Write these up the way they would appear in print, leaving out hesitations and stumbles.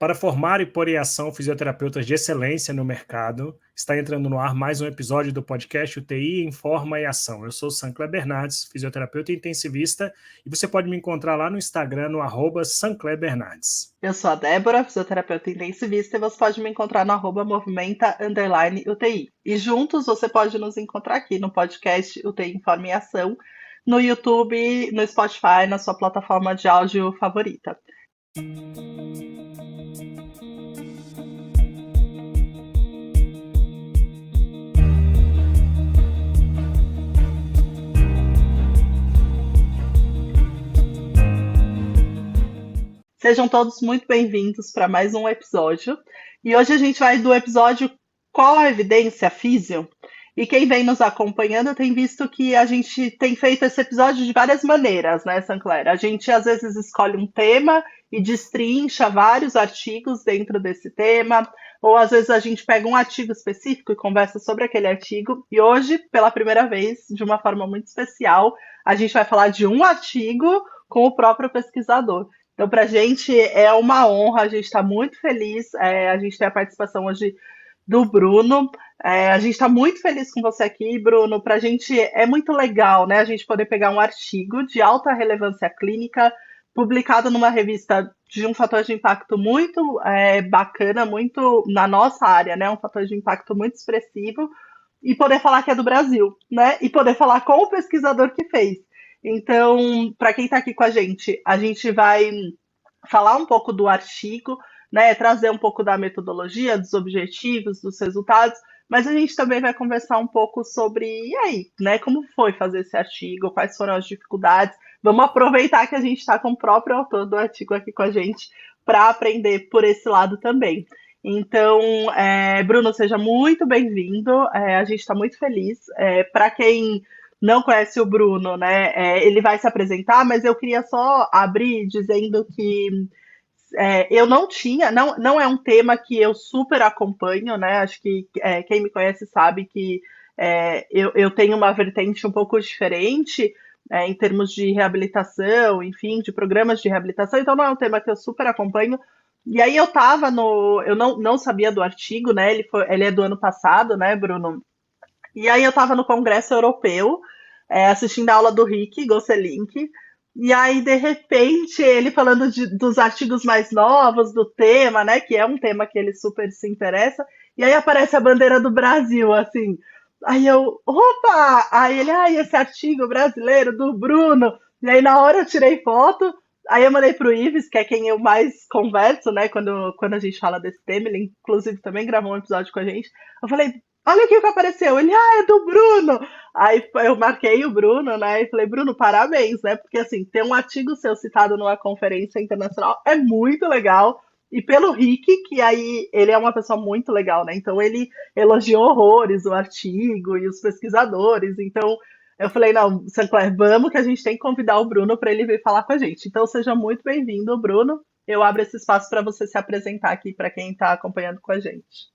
Para formar e pôr em ação fisioterapeutas de excelência no mercado, está entrando no ar mais um episódio do podcast UTI em Forma e Ação. Eu sou Sancler Bernardes, fisioterapeuta intensivista, e você pode me encontrar lá no Instagram, no @SanclerBernardes. Eu sou a Débora, fisioterapeuta intensivista, e você pode me encontrar no @movimenta_UTI. E juntos você pode nos encontrar aqui no podcast UTI em Forma e Ação, no YouTube, no Spotify, na sua plataforma de áudio favorita. Sejam todos muito bem-vindos para mais um episódio. E hoje a gente vai do episódio Qual a Evidência Físio? E quem vem nos acompanhando tem visto que a gente tem feito esse episódio de várias maneiras, né, Sancler? A gente às vezes escolhe um tema e destrincha vários artigos dentro desse tema, ou às vezes a gente pega um artigo específico e conversa sobre aquele artigo. E hoje, pela primeira vez, de uma forma muito especial, a gente vai falar de um artigo com o próprio pesquisador. Então, para a gente é uma honra, a gente está muito feliz, a gente tem a participação hoje do Bruno. A gente está muito feliz com você aqui, Bruno. Para a gente é muito legal, né? A gente poder pegar um artigo de alta relevância clínica, publicado numa revista de um fator de impacto muito bacana, muito na nossa área, né? Um fator de impacto muito expressivo, e poder falar que é do Brasil, né? E poder falar com o pesquisador que fez. Então, para quem está aqui com a gente vai falar um pouco do artigo, né, trazer um pouco da metodologia, dos objetivos, dos resultados, mas a gente também vai conversar um pouco sobre, e aí, né, como foi fazer esse artigo, quais foram as dificuldades. Vamos aproveitar que a gente está com o próprio autor do artigo aqui com a gente para aprender por esse lado também. Então, Bruno, seja muito bem-vindo, a gente está muito feliz. Para quem não conhece o Bruno, né? Ele vai se apresentar, mas eu queria só abrir dizendo que eu não tinha, não é um tema que eu super acompanho, né? Acho que quem me conhece sabe que eu tenho uma vertente um pouco diferente em termos de reabilitação, enfim, de programas de reabilitação, então não é um tema que eu super acompanho. E aí eu não sabia do artigo, né? Ele é do ano passado, né, Bruno? E aí eu estava no Congresso Europeu, assistindo a aula do Rick Gosselink, e aí, de repente, ele falando dos artigos mais novos, do tema, né, que é um tema que ele super se interessa, e aí aparece a bandeira do Brasil, assim. Aí eu, opa! Aí ele, esse artigo brasileiro do Bruno. E aí, na hora, eu tirei foto, aí eu mandei pro Ives, que é quem eu mais converso, né, quando a gente fala desse tema, ele inclusive também gravou um episódio com a gente. Eu falei, olha aqui o que apareceu. Ele, é do Bruno. Aí eu marquei o Bruno, né? E falei, Bruno, parabéns, né? Porque assim, ter um artigo seu citado numa conferência internacional é muito legal. E pelo Rick, que aí ele é uma pessoa muito legal, né? Então ele elogiou horrores o artigo e os pesquisadores. Então eu falei, não, Sancler, vamos que a gente tem que convidar o Bruno para ele vir falar com a gente. Então seja muito bem-vindo, Bruno. Eu abro esse espaço para você se apresentar aqui para quem está acompanhando com a gente.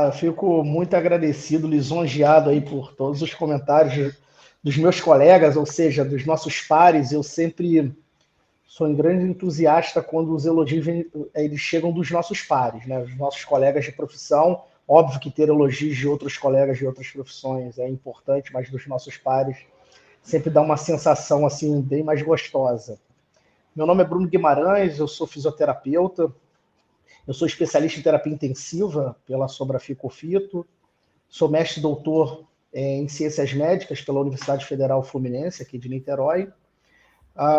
Eu fico muito agradecido, lisonjeado aí por todos os comentários dos meus colegas, ou seja, dos nossos pares. Eu sempre sou um grande entusiasta quando os elogios eles chegam dos nossos pares, né? Os nossos colegas de profissão. Óbvio que ter elogios de outros colegas de outras profissões é importante, mas dos nossos pares sempre dá uma sensação assim bem mais gostosa. Meu nome é Bruno Guimarães, eu sou fisioterapeuta. Eu sou especialista em terapia intensiva pela Sobrafito, sou mestre e doutor em ciências médicas pela Universidade Federal Fluminense, aqui de Niterói.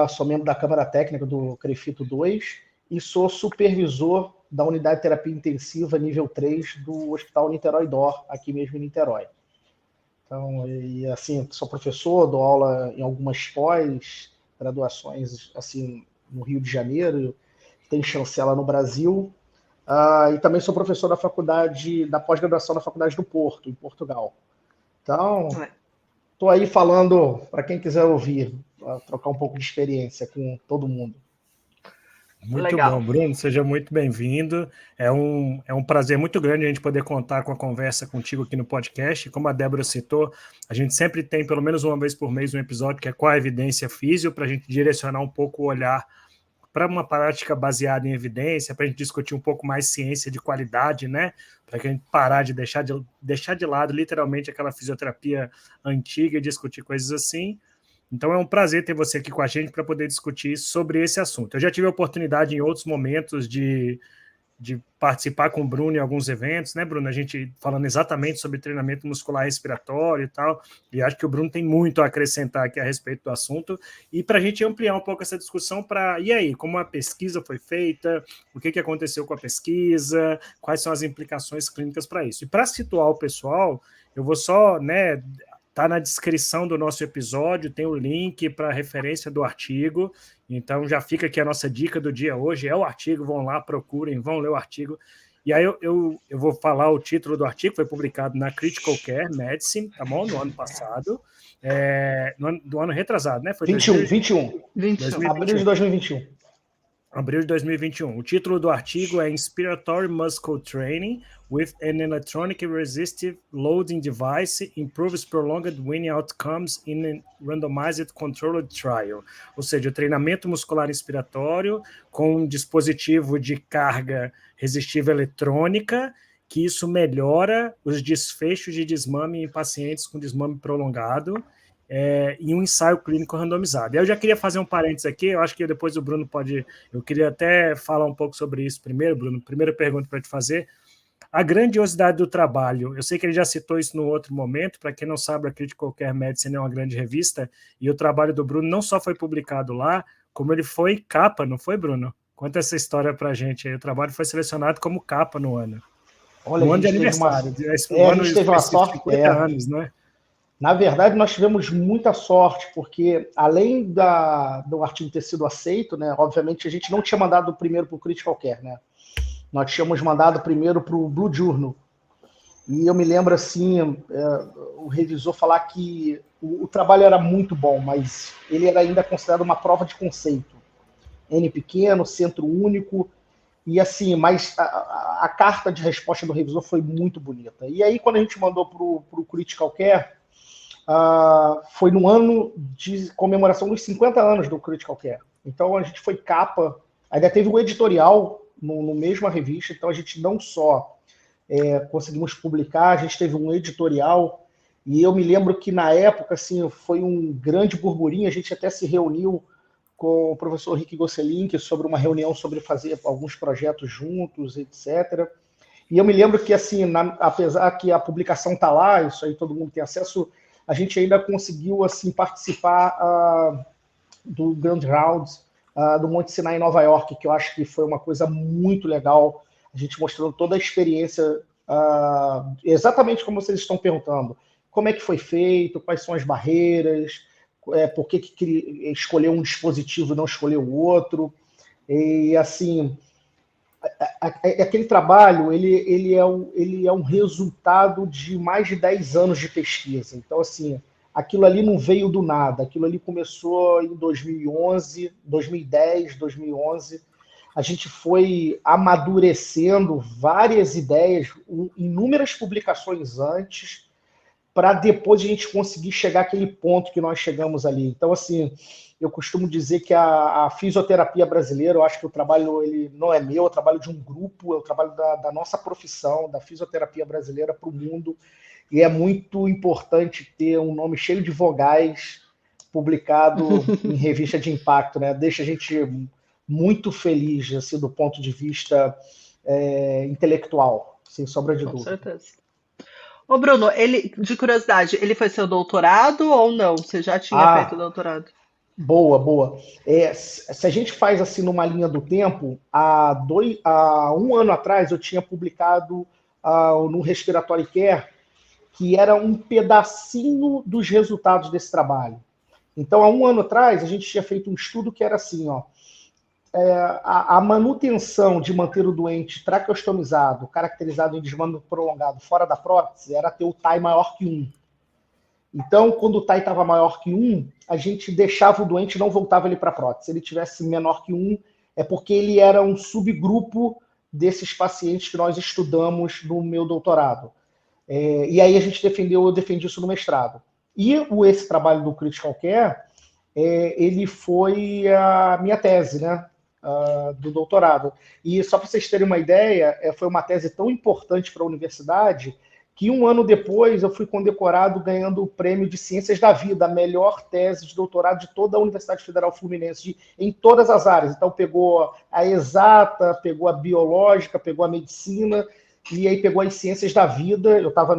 Sou membro da Câmara Técnica do CREFITO 2 e sou supervisor da Unidade de Terapia Intensiva nível 3 do Hospital Niterói DOR, aqui mesmo em Niterói. Então, assim, sou professor, dou aula em algumas pós-graduações assim, no Rio de Janeiro, tem chancela no Brasil. E também sou professor da pós-graduação da Faculdade do Porto, em Portugal. Então, estou aí falando para quem quiser ouvir, trocar um pouco de experiência com todo mundo. Muito Legal. bom, Bruno, seja muito bem-vindo. É um prazer muito grande a gente poder contar com a conversa contigo aqui no podcast. Como a Débora citou, a gente sempre tem, pelo menos uma vez por mês, um episódio que é Qual a Evidência Físio, para a gente direcionar um pouco o olhar para uma prática baseada em evidência, para a gente discutir um pouco mais ciência de qualidade, né? Para que a gente parar de deixar de lado literalmente aquela fisioterapia antiga e discutir coisas assim. Então é um prazer ter você aqui com a gente para poder discutir sobre esse assunto. Eu já tive a oportunidade em outros momentos de participar com o Bruno em alguns eventos, né, Bruno? A gente falando exatamente sobre treinamento muscular respiratório e tal, e acho que o Bruno tem muito a acrescentar aqui a respeito do assunto, e para a gente ampliar um pouco essa discussão e aí, como a pesquisa foi feita, o que aconteceu com a pesquisa, quais são as implicações clínicas para isso. E para situar o pessoal, eu vou só, né, tá na descrição do nosso episódio, tem o link para a referência do artigo, então já fica aqui a nossa dica do dia hoje, é o artigo, vão lá, procurem, vão ler o artigo. E aí eu vou falar o título do artigo, foi publicado na Critical Care Medicine, tá bom? No ano passado, do ano retrasado, né? Foi 21. 2021. Abril de 2021. Abril de 2021. O título do artigo é Inspiratory Muscle Training with an Electronic Resistive Loading Device Improves Prolonged Winning Outcomes in a Randomized Controlled Trial. Ou seja, o treinamento muscular inspiratório com um dispositivo de carga resistiva eletrônica, que isso melhora os desfechos de desmame em pacientes com desmame prolongado, em um ensaio clínico randomizado. Eu já queria fazer um parênteses aqui, eu acho que depois o Bruno pode... Eu queria até falar um pouco sobre isso primeiro, Bruno. Primeira pergunta para te fazer. A grandiosidade do trabalho, eu sei que ele já citou isso no outro momento, para quem não sabe, a Critical Care Medicine é uma grande revista, e o trabalho do Bruno não só foi publicado lá, como ele foi capa, não foi, Bruno? Conta essa história para a gente aí. O trabalho foi selecionado como capa no ano. Olha, no ano de aniversário. A gente teve uma sorte. 50 anos, né? Na verdade, nós tivemos muita sorte, porque além do artigo ter sido aceito, né, obviamente a gente não tinha mandado primeiro para o Critical Care, né? Nós tínhamos mandado primeiro para o Blue Journal. E eu me lembro, assim, o revisor falar que o trabalho era muito bom, mas ele era ainda considerado uma prova de conceito. N pequeno, centro único, e assim, mas a carta de resposta do revisor foi muito bonita. E aí, quando a gente mandou para o Critical Care, foi no ano de comemoração dos 50 anos do Critical Care. Então a gente foi capa, ainda teve um editorial no mesma revista, então a gente não só conseguimos publicar, a gente teve um editorial, e eu me lembro que na época assim, foi um grande burburinho, a gente até se reuniu com o professor Rick Gosselin sobre uma reunião sobre fazer alguns projetos juntos, etc. E eu me lembro que, assim, apesar que a publicação está lá, isso aí todo mundo tem acesso, a gente ainda conseguiu assim, participar do Grand Rounds do Monte Sinai em Nova York, que eu acho que foi uma coisa muito legal, a gente mostrando toda a experiência, exatamente como vocês estão perguntando, como é que foi feito, quais são as barreiras, por que escolheu um dispositivo e não escolheu o outro, e assim... Aquele trabalho ele é um resultado de mais de 10 anos de pesquisa. Então, assim, aquilo ali não veio do nada. Aquilo ali começou em 2011, 2010, 2011. A gente foi amadurecendo várias ideias, inúmeras publicações antes, para depois a gente conseguir chegar àquele ponto que nós chegamos ali. Então, assim... Eu costumo dizer que a fisioterapia brasileira, eu acho que o trabalho ele não é meu, é o trabalho de um grupo, é o trabalho da nossa profissão, da fisioterapia brasileira para o mundo, e é muito importante ter um nome cheio de vogais publicado em revista de impacto, né? Deixa a gente muito feliz, assim, do ponto de vista intelectual, sem sombra de dúvida. Com certeza. Ô Bruno, de curiosidade, ele foi seu doutorado ou não? Você já tinha feito doutorado? Boa. Se a gente faz assim numa linha do tempo, há 1 ano atrás eu tinha publicado no Respiratory Care, que era um pedacinho dos resultados desse trabalho. Então, há 1 ano atrás, a gente tinha feito um estudo que era assim, a manutenção de manter o doente traqueostomizado, caracterizado em desmame prolongado fora da prótese, era ter o TAI maior que 1. Então, quando o TAI estava maior que 1, a gente deixava o doente e não voltava ele para a prótese. Se ele tivesse menor que 1, é porque ele era um subgrupo desses pacientes que nós estudamos no meu doutorado. E aí eu defendi isso no mestrado. E esse trabalho do Critical Care, ele foi a minha tese, né? do doutorado. E só para vocês terem uma ideia, foi uma tese tão importante para a universidade que 1 ano depois eu fui condecorado ganhando o prêmio de Ciências da Vida, a melhor tese de doutorado de toda a Universidade Federal Fluminense, em todas as áreas. Então pegou a exata, pegou a biológica, pegou a medicina, e aí pegou as Ciências da Vida. Eu estava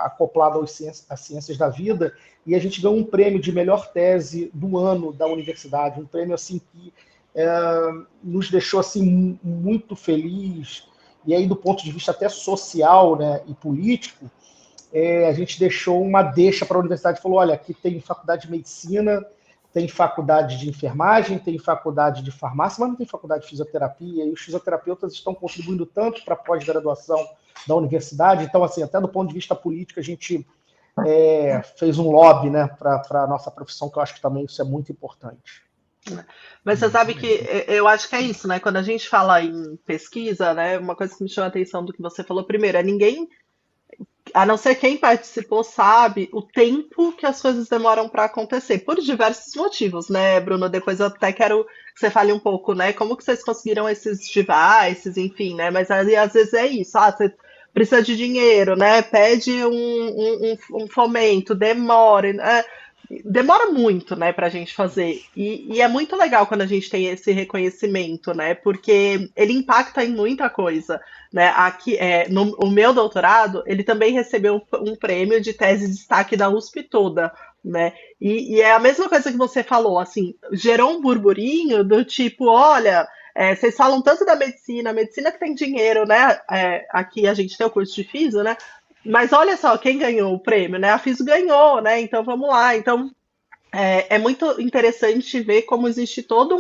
acoplado às Ciências da Vida, e a gente ganhou um prêmio de melhor tese do ano da universidade, um prêmio assim que nos deixou assim muito feliz. E aí, do ponto de vista até social, né, e político, a gente deixou uma deixa para a universidade. Falou, olha, aqui tem faculdade de medicina, tem faculdade de enfermagem, tem faculdade de farmácia, mas não tem faculdade de fisioterapia, e os fisioterapeutas estão contribuindo tanto para a pós-graduação da universidade. Então, assim, até do ponto de vista político, a gente fez um lobby, né, para a nossa profissão, que eu acho que também isso é muito importante. Mas você sabe que eu acho que é isso, né? Quando a gente fala em pesquisa, né? Uma coisa que me chama a atenção do que você falou primeiro é ninguém, a não ser quem participou, sabe o tempo que as coisas demoram para acontecer, por diversos motivos, né, Bruno? Depois eu até quero que você fale um pouco, né? Como que vocês conseguiram esses devices, enfim, né? Mas aí, às vezes é isso, você precisa de dinheiro, né? Pede um fomento, demora, né? Demora muito, né, para a gente fazer. E é muito legal quando a gente tem esse reconhecimento, né? Porque ele impacta em muita coisa, né? Aqui, o meu doutorado, ele também recebeu um prêmio de tese de destaque da USP toda, né? E é a mesma coisa que você falou, assim, gerou um burburinho do tipo, olha, vocês falam tanto da medicina, a medicina que tem dinheiro, né? Aqui a gente tem o curso de Fisio, né? Mas olha só, quem ganhou o prêmio, né? A Fisio ganhou, né? Então vamos lá. Então é muito interessante ver como existe todo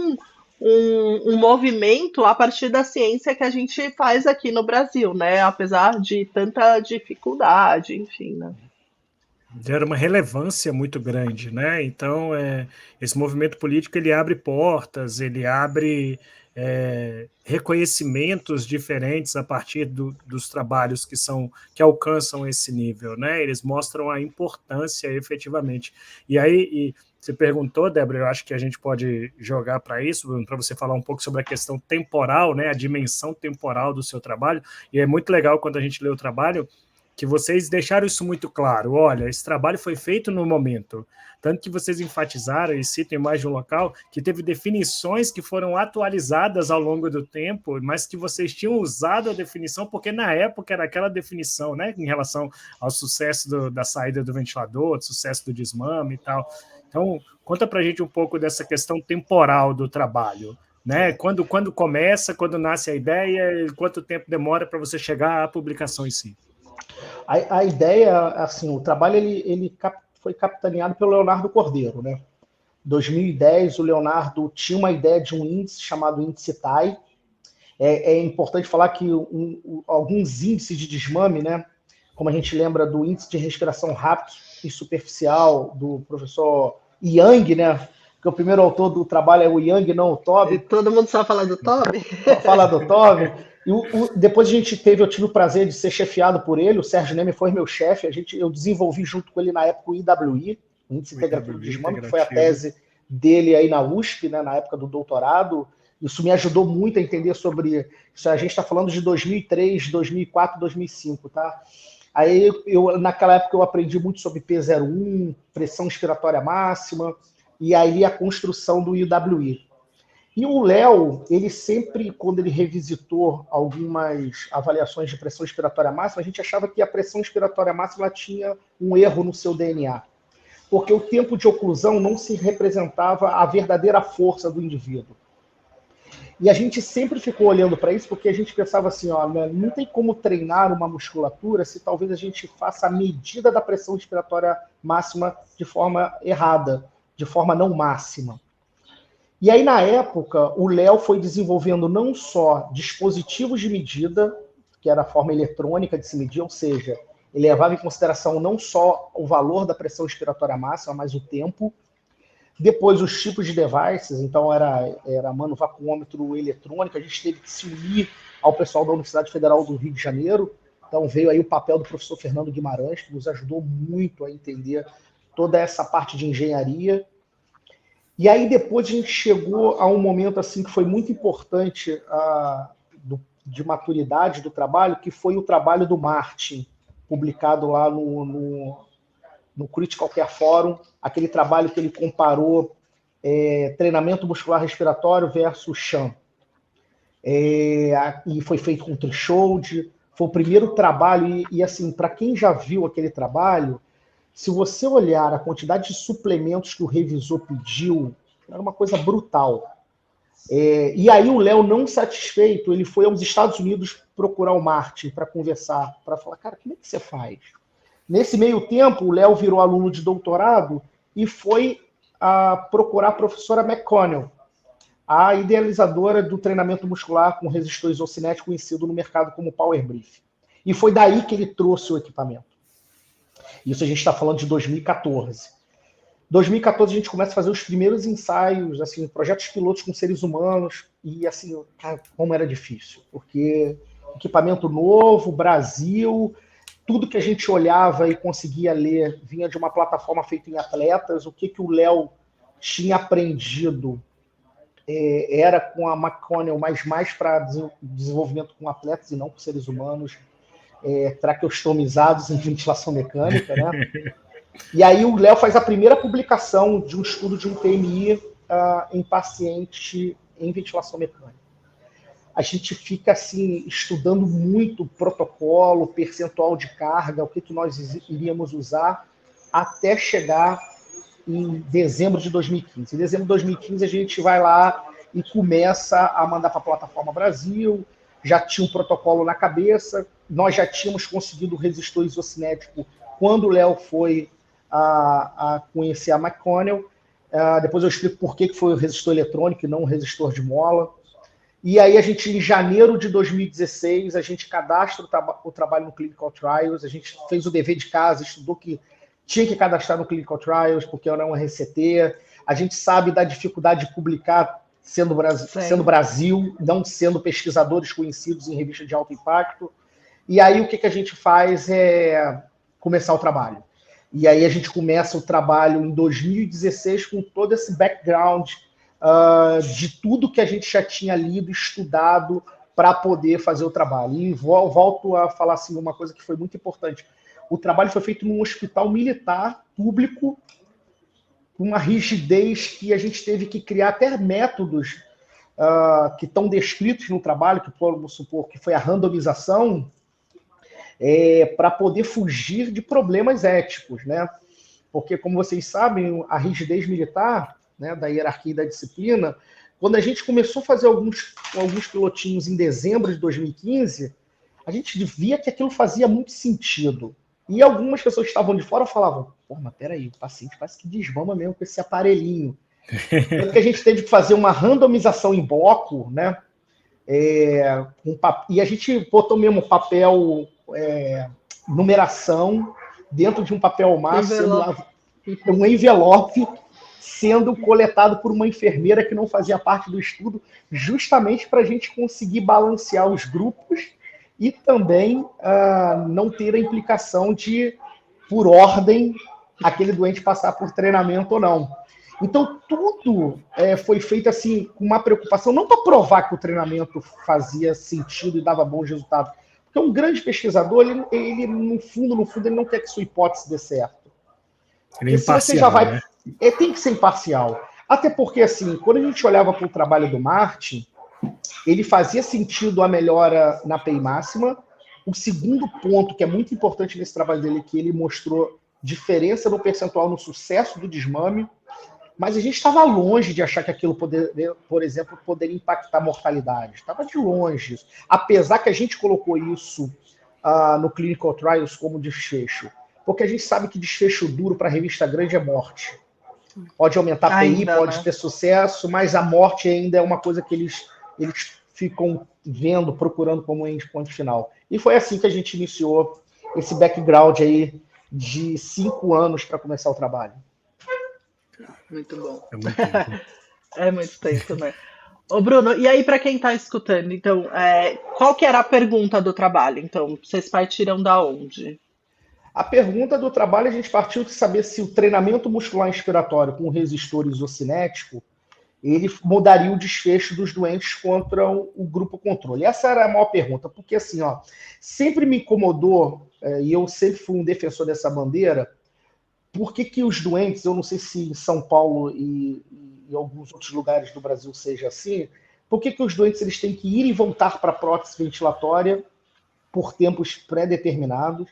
um movimento a partir da ciência que a gente faz aqui no Brasil, né? Apesar de tanta dificuldade, enfim, né? Gera uma relevância muito grande, né? Então, esse movimento político ele abre portas, ele abre reconhecimentos diferentes a partir dos trabalhos que alcançam esse nível, né? Eles mostram a importância efetivamente. E aí, você perguntou, Débora, eu acho que a gente pode jogar para isso, para você falar um pouco sobre a questão temporal, né? A dimensão temporal do seu trabalho. E é muito legal quando a gente lê o trabalho que vocês deixaram isso muito claro. Olha, esse trabalho foi feito no momento. Tanto que vocês enfatizaram e citam em mais de um local que teve definições que foram atualizadas ao longo do tempo, mas que vocês tinham usado a definição porque na época era aquela definição, né, em relação ao sucesso da saída do ventilador, do sucesso do desmame e tal. Então, conta pra gente um pouco dessa questão temporal do trabalho, né? Quando começa, quando nasce a ideia, quanto tempo demora para você chegar à publicação em si? A ideia, assim, o trabalho ele foi capitaneado pelo Leonardo Cordeiro, né? Em 2010, o Leonardo tinha uma ideia de um índice chamado índice TAI. É importante falar que alguns índices de desmame, né? Como a gente lembra do índice de respiração rápida e superficial do professor Yang, né? Que o primeiro autor do trabalho é o Yang, não o Toby. E todo mundo só fala do Toby? Fala do Toby. Depois eu tive o prazer de ser chefiado por ele, o Sérgio Neme foi meu chefe, eu desenvolvi junto com ele na época o IWI, o Índice Integrativo de Desmame, que foi a tese dele aí na USP, né, na época do doutorado. Isso me ajudou muito a entender sobre isso. A gente está falando de 2003, 2004, 2005, tá? Aí, naquela época, eu aprendi muito sobre P01, pressão expiratória máxima, e aí a construção do IWI. E o Léo, ele sempre, quando ele revisitou algumas avaliações de pressão expiratória máxima, a gente achava que a pressão expiratória máxima tinha um erro no seu DNA. Porque o tempo de oclusão não se representava a verdadeira força do indivíduo. E a gente sempre ficou olhando para isso porque a gente pensava assim, ó, não tem como treinar uma musculatura se talvez a gente faça a medida da pressão expiratória máxima de forma errada, de forma não máxima. E aí, na época, o Léo foi desenvolvendo não só dispositivos de medida, que era a forma eletrônica de se medir, ou seja, ele levava em consideração não só o valor da pressão expiratória máxima, mas o tempo. Depois, os tipos de devices, então era manovacuômetro eletrônico, a gente teve que se unir ao pessoal da Universidade Federal do Rio de Janeiro, então veio aí o papel do professor Fernando Guimarães, que nos ajudou muito a entender toda essa parte de engenharia. E aí depois a gente chegou a um momento assim que foi muito importante de maturidade do trabalho, que foi o trabalho do Martin, publicado lá no Critical Care Forum, aquele trabalho que ele comparou treinamento muscular respiratório versus sham. E foi feito com threshold, foi o primeiro trabalho, e assim, para quem já viu aquele trabalho, se você olhar a quantidade de suplementos que o revisor pediu, era uma coisa brutal. E aí o Léo, não satisfeito, ele foi aos Estados Unidos procurar o Martin para conversar, para falar, cara, como é que você faz? Nesse meio tempo, o Léo virou aluno de doutorado e foi procurar a professora McConnell, a idealizadora do treinamento muscular com resistor isocinético, conhecido no mercado como Power Brief. E foi daí que ele trouxe o equipamento. Isso a gente está falando de 2014. 2014 a gente começa a fazer os primeiros ensaios, assim, projetos pilotos com seres humanos, e assim, cara, como era difícil, porque equipamento novo, Brasil, tudo que a gente olhava e conseguia ler vinha de uma plataforma feita em atletas, o que o Léo tinha aprendido era com a McConnell, mas mais para desenvolvimento com atletas e não com seres humanos, traqueostomizados em ventilação mecânica, né? E aí o Léo faz a primeira publicação de um estudo de um TMI em paciente em ventilação mecânica. A gente fica assim estudando muito protocolo, percentual de carga, o que nós iríamos usar, até chegar em dezembro de 2015. Em dezembro de 2015 a gente vai lá e começa a mandar para a plataforma Brasil, já tinha um protocolo na cabeça, nós já tínhamos conseguido o resistor isocinético quando o Léo foi a conhecer a McConnell. Depois eu explico por que foi o resistor eletrônico e não o resistor de mola. E aí a gente, em janeiro de 2016, a gente cadastra o trabalho no Clinical Trials, a gente fez o dever de casa, estudou que tinha que cadastrar no Clinical Trials, porque era um RCT, a gente sabe da dificuldade de publicar sendo Brasil, não sendo pesquisadores conhecidos em revista de alto impacto. E aí o que a gente faz é começar o trabalho. E aí a gente começa o trabalho em 2016 com todo esse background de tudo que a gente já tinha lido, estudado para poder fazer o trabalho. E volto a falar assim, uma coisa que foi muito importante. O trabalho foi feito num hospital militar público, com uma rigidez que a gente teve que criar até métodos que estão descritos no trabalho, que vamos supor que foi a randomização, para poder fugir de problemas éticos, né? Porque, como vocês sabem, a rigidez militar, né, da hierarquia e da disciplina, quando a gente começou a fazer alguns pilotinhos em dezembro de 2015, a gente via que aquilo fazia muito sentido. E algumas pessoas que estavam de fora falavam, pô, mas peraí, o paciente parece que desmama mesmo com esse aparelhinho. Tanto que a gente teve que fazer uma randomização em bloco, né? E a gente botou mesmo papel, numeração, dentro de um papel massa, um envelope sendo coletado por uma enfermeira que não fazia parte do estudo, justamente para a gente conseguir balancear os grupos e também não ter a implicação de, por ordem, aquele doente passar por treinamento ou não. Então, tudo foi feito assim, com uma preocupação, não para provar que o treinamento fazia sentido e dava bons resultados, porque um grande pesquisador, ele no fundo, ele não quer que sua hipótese dê certo. Ele é imparcial, né? Tem que ser imparcial. Até porque, assim, quando a gente olhava para o trabalho do Martin, ele fazia sentido a melhora na PI máxima. O segundo ponto, que é muito importante nesse trabalho dele, é que ele mostrou diferença no percentual no sucesso do desmame, mas a gente estava longe de achar que aquilo, por exemplo, poderia impactar a mortalidade. Estava de longe isso. Apesar que a gente colocou isso no Clinical Trials como desfecho. Porque a gente sabe que desfecho duro para revista grande é morte. Pode aumentar a PI, pode ter sucesso, mas a morte ainda é uma coisa que eles ficam vendo, procurando como endpoint final. E foi assim que a gente iniciou esse background aí de 5 anos para começar o trabalho. Muito bom. É muito tempo. É muito tempo, né? Ô, Bruno, e aí para quem está escutando, então, qual que era a pergunta do trabalho? Então, vocês partiram da onde? A pergunta do trabalho, a gente partiu de saber se o treinamento muscular inspiratório com resistor isocinético ele mudaria o desfecho dos doentes contra o grupo controle. Essa era a maior pergunta, porque assim, ó, sempre me incomodou, e eu sempre fui um defensor dessa bandeira, por que os doentes, eu não sei se em São Paulo e alguns outros lugares do Brasil seja assim, por que os doentes eles têm que ir e voltar para a prótese ventilatória por tempos pré-determinados?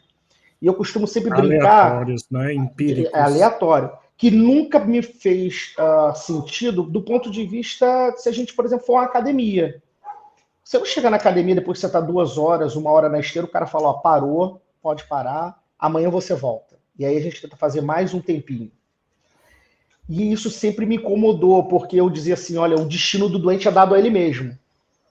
E eu costumo sempre brincar... Aleatórios, né? Empíricos. É aleatório. Que nunca me fez sentido do ponto de vista se a gente, por exemplo, for uma academia. Você não chega na academia depois que você está 2 horas, 1 hora na esteira, o cara fala, ó, parou, pode parar, amanhã você volta. E aí a gente tenta fazer mais um tempinho. E isso sempre me incomodou, porque eu dizia assim, olha, o destino do doente é dado a ele mesmo.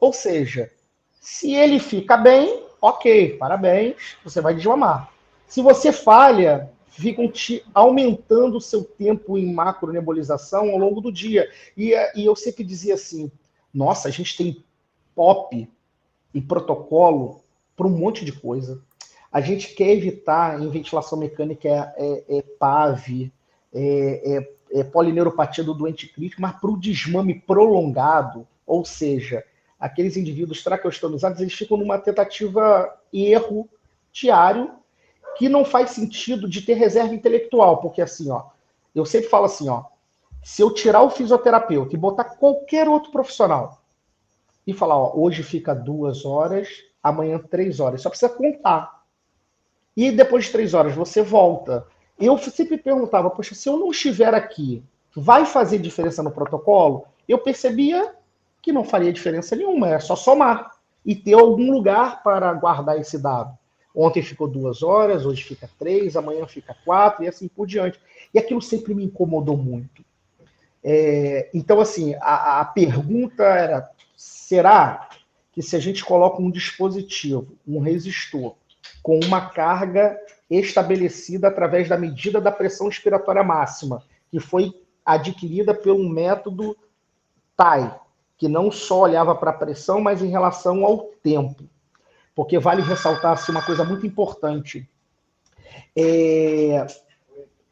Ou seja, se ele fica bem, ok, parabéns, você vai desmamar. Se você falha, ficam te aumentando o seu tempo em macronebulização ao longo do dia. E eu sempre dizia assim, nossa, a gente tem POP e protocolo para um monte de coisa. A gente quer evitar em ventilação mecânica PAV, polineuropatia do doente crítico, mas para o desmame prolongado, ou seja, aqueles indivíduos traqueostomizados, eles ficam numa tentativa e erro diário que não faz sentido de ter reserva intelectual, porque assim, ó, eu sempre falo assim, ó, se eu tirar o fisioterapeuta e botar qualquer outro profissional e falar, ó, hoje fica 2 horas, amanhã 3 horas, só precisa contar. E depois de 3 horas você volta. Eu sempre perguntava, poxa, se eu não estiver aqui, vai fazer diferença no protocolo? Eu percebia que não faria diferença nenhuma, é só somar e ter algum lugar para guardar esse dado. Ontem ficou 2 horas, hoje fica 3, amanhã fica 4 e assim por diante. E aquilo sempre me incomodou muito. Então, assim, a pergunta era, será que se a gente coloca um dispositivo, um resistor, com uma carga estabelecida através da medida da pressão expiratória máxima, que foi adquirida pelo método TAI, que não só olhava para a pressão, mas em relação ao tempo. Porque vale ressaltar assim, uma coisa muito importante.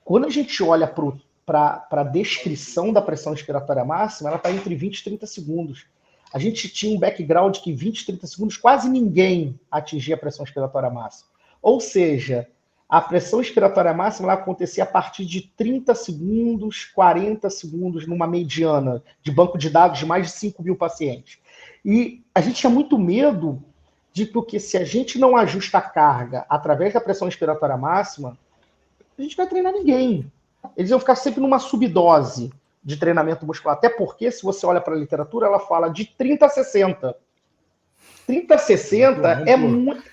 Quando a gente olha para a descrição da pressão expiratória máxima, ela está entre 20 e 30 segundos. A gente tinha um background que 20, 30 segundos quase ninguém atingia a pressão expiratória máxima. Ou seja, a pressão expiratória máxima ela acontecia a partir de 30 segundos, 40 segundos numa mediana de banco de dados de mais de 5.000 pacientes. E a gente tinha muito medo de que se a gente não ajusta a carga através da pressão expiratória máxima, a gente não vai treinar ninguém. Eles iam ficar sempre numa subdose de treinamento muscular. Até porque, se você olha para a literatura, ela fala de 30 a 60. 30 a 60 é muito...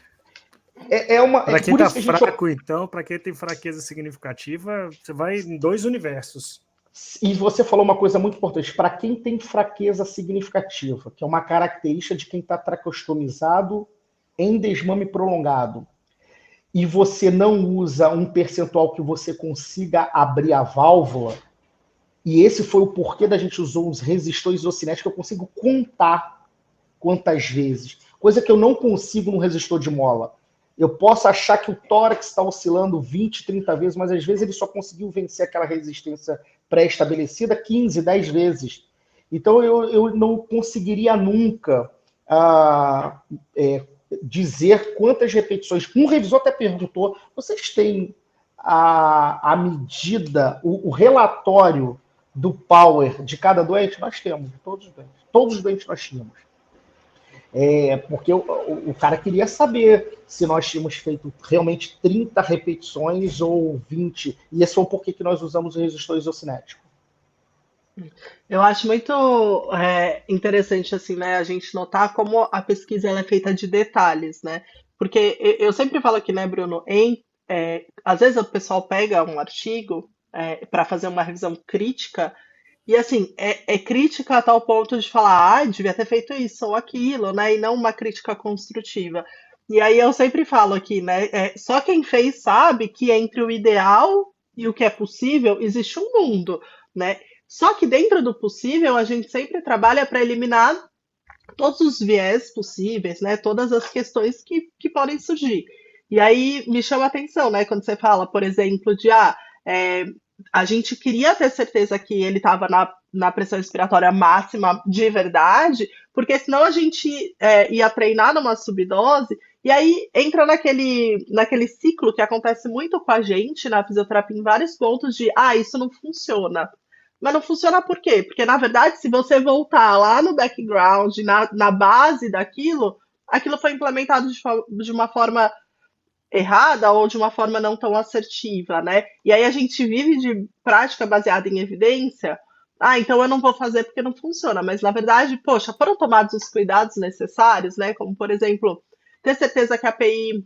Para quem está fraco, então, para quem tem fraqueza significativa, você vai em 2 universos. E você falou uma coisa muito importante. Para quem tem fraqueza significativa, que é uma característica de quem está traqueostomizado em desmame prolongado, e você não usa um percentual que você consiga abrir a válvula, e esse foi o porquê da gente usou uns resistores isocinéticos, que eu consigo contar quantas vezes. Coisa que eu não consigo no resistor de mola. Eu posso achar que o tórax está oscilando 20, 30 vezes, mas às vezes ele só conseguiu vencer aquela resistência pré-estabelecida 15, 10 vezes. Então eu não conseguiria nunca dizer quantas repetições. Um revisor até perguntou, vocês têm a medida, o relatório do power de cada doente? Nós temos, todos os doentes. Todos os doentes nós tínhamos. Porque o cara queria saber se nós tínhamos feito realmente 30 repetições ou 20. E esse foi o porquê que nós usamos o resistor isocinético. Eu acho muito interessante assim, né, a gente notar como a pesquisa ela é feita de detalhes, né? Porque eu sempre falo aqui, né, Bruno, às vezes o pessoal pega um artigo para fazer uma revisão crítica e assim, é crítica a tal ponto de falar, devia ter feito isso ou aquilo, né? E não uma crítica construtiva. E aí eu sempre falo aqui, né? Só quem fez sabe que entre o ideal e o que é possível existe um mundo, né? Só que dentro do possível a gente sempre trabalha para eliminar todos os viés possíveis, né? Todas as questões que podem surgir. E aí me chama a atenção, né, quando você fala, por exemplo, a gente queria ter certeza que ele estava na pressão respiratória máxima de verdade, porque senão a gente ia treinar numa subdose, e aí entra naquele ciclo que acontece muito com a gente na fisioterapia em vários pontos de, isso não funciona. Mas não funciona por quê? Porque, na verdade, se você voltar lá no background, na base daquilo, aquilo foi implementado de uma forma errada ou de uma forma não tão assertiva, né? E aí a gente vive de prática baseada em evidência. Então eu não vou fazer porque não funciona. Mas, na verdade, poxa, foram tomados os cuidados necessários, né? Como, por exemplo, ter certeza que a API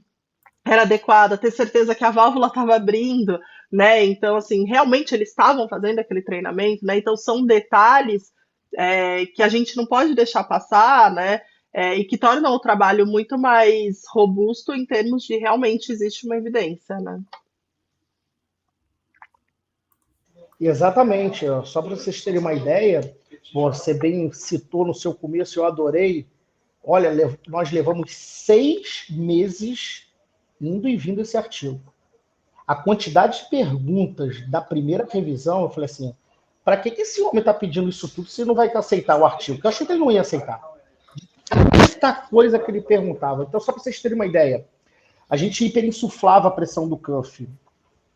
era adequada, ter certeza que a válvula estava abrindo, né? Então, assim, realmente eles estavam fazendo aquele treinamento, né? Então, são detalhes que a gente não pode deixar passar, né? E que tornam o trabalho muito mais robusto em termos de realmente existe uma evidência, né? Exatamente. Só para vocês terem uma ideia, você bem citou no seu começo, eu adorei. Olha, nós levamos 6 meses indo e vindo esse artigo. A quantidade de perguntas da primeira revisão, eu falei assim, para que esse homem está pedindo isso tudo se não vai aceitar o artigo? Porque eu achei que ele não ia aceitar. Muita coisa que ele perguntava. Então, só para vocês terem uma ideia, a gente hiperinsuflava a pressão do cuff.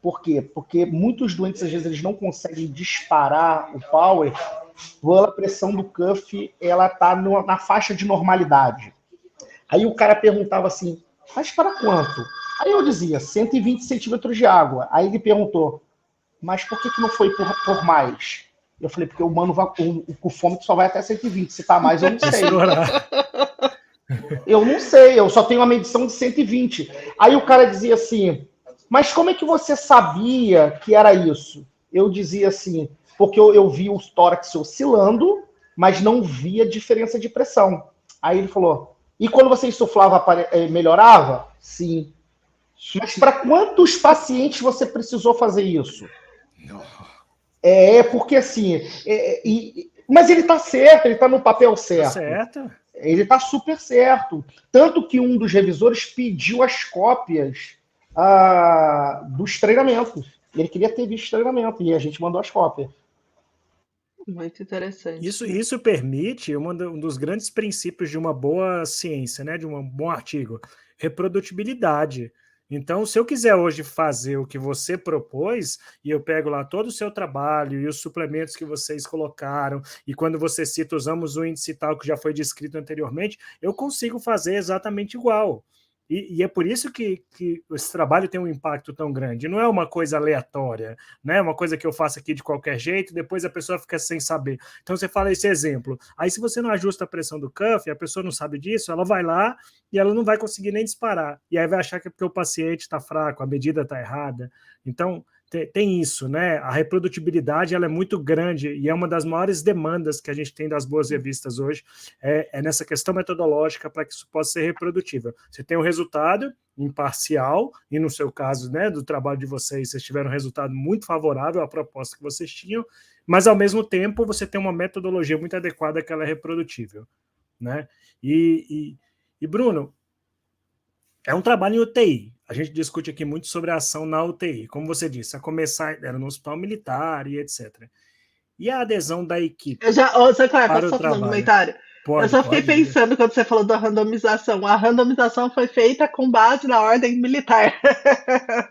Por quê? Porque muitos doentes, às vezes, eles não conseguem disparar o power, a pressão do cuff ela está na faixa de normalidade. Aí o cara perguntava assim, mas para quanto? Aí eu dizia, 120 centímetros de água. Aí ele perguntou, mas por que não foi por mais? Eu falei, porque o humano o cufômetro só vai até 120. Se tá mais, eu não sei. Eu não sei, eu só tenho uma medição de 120. Aí o cara dizia assim, mas como é que você sabia que era isso? Eu dizia assim, porque eu vi o tórax oscilando, mas não via diferença de pressão. Aí ele falou, e quando você insuflava, melhorava? Sim. Mas para quantos pacientes você precisou fazer isso? Porque assim... mas ele está certo, ele está no papel certo. Tá certo. Ele está super certo. Tanto que um dos revisores pediu as cópias dos treinamentos. Ele queria ter visto o treinamento e a gente mandou as cópias. Muito interessante. Isso permite um dos grandes princípios de uma boa ciência, né? De um bom artigo, reprodutibilidade. Então, se eu quiser hoje fazer o que você propôs, e eu pego lá todo o seu trabalho e os suplementos que vocês colocaram, e quando você cita, usamos o índice tal que já foi descrito anteriormente, eu consigo fazer exatamente igual. E é por isso que esse trabalho tem um impacto tão grande. Não é uma coisa aleatória, né? Uma coisa que eu faço aqui de qualquer jeito, depois a pessoa fica sem saber. Então você fala esse exemplo. Aí se você não ajusta a pressão do cuff, a pessoa não sabe disso, ela vai lá e ela não vai conseguir nem disparar. E aí vai achar que é porque o paciente está fraco, a medida está errada. Então tem isso, né? A reprodutibilidade ela é muito grande e é uma das maiores demandas que a gente tem das boas revistas hoje, é nessa questão metodológica para que isso possa ser reprodutível. Você tem um resultado imparcial, e no seu caso, né, do trabalho de vocês tiveram um resultado muito favorável à proposta que vocês tinham, mas ao mesmo tempo você tem uma metodologia muito adequada que ela é reprodutível, né? E Bruno, é um trabalho em UTI. A gente discute aqui muito sobre a ação na UTI. Como você disse, a começar era no hospital militar e etc. E a adesão da equipe? Posso fazer um comentário? Eu só fiquei pensando quando você falou da randomização. A randomização foi feita com base na ordem militar.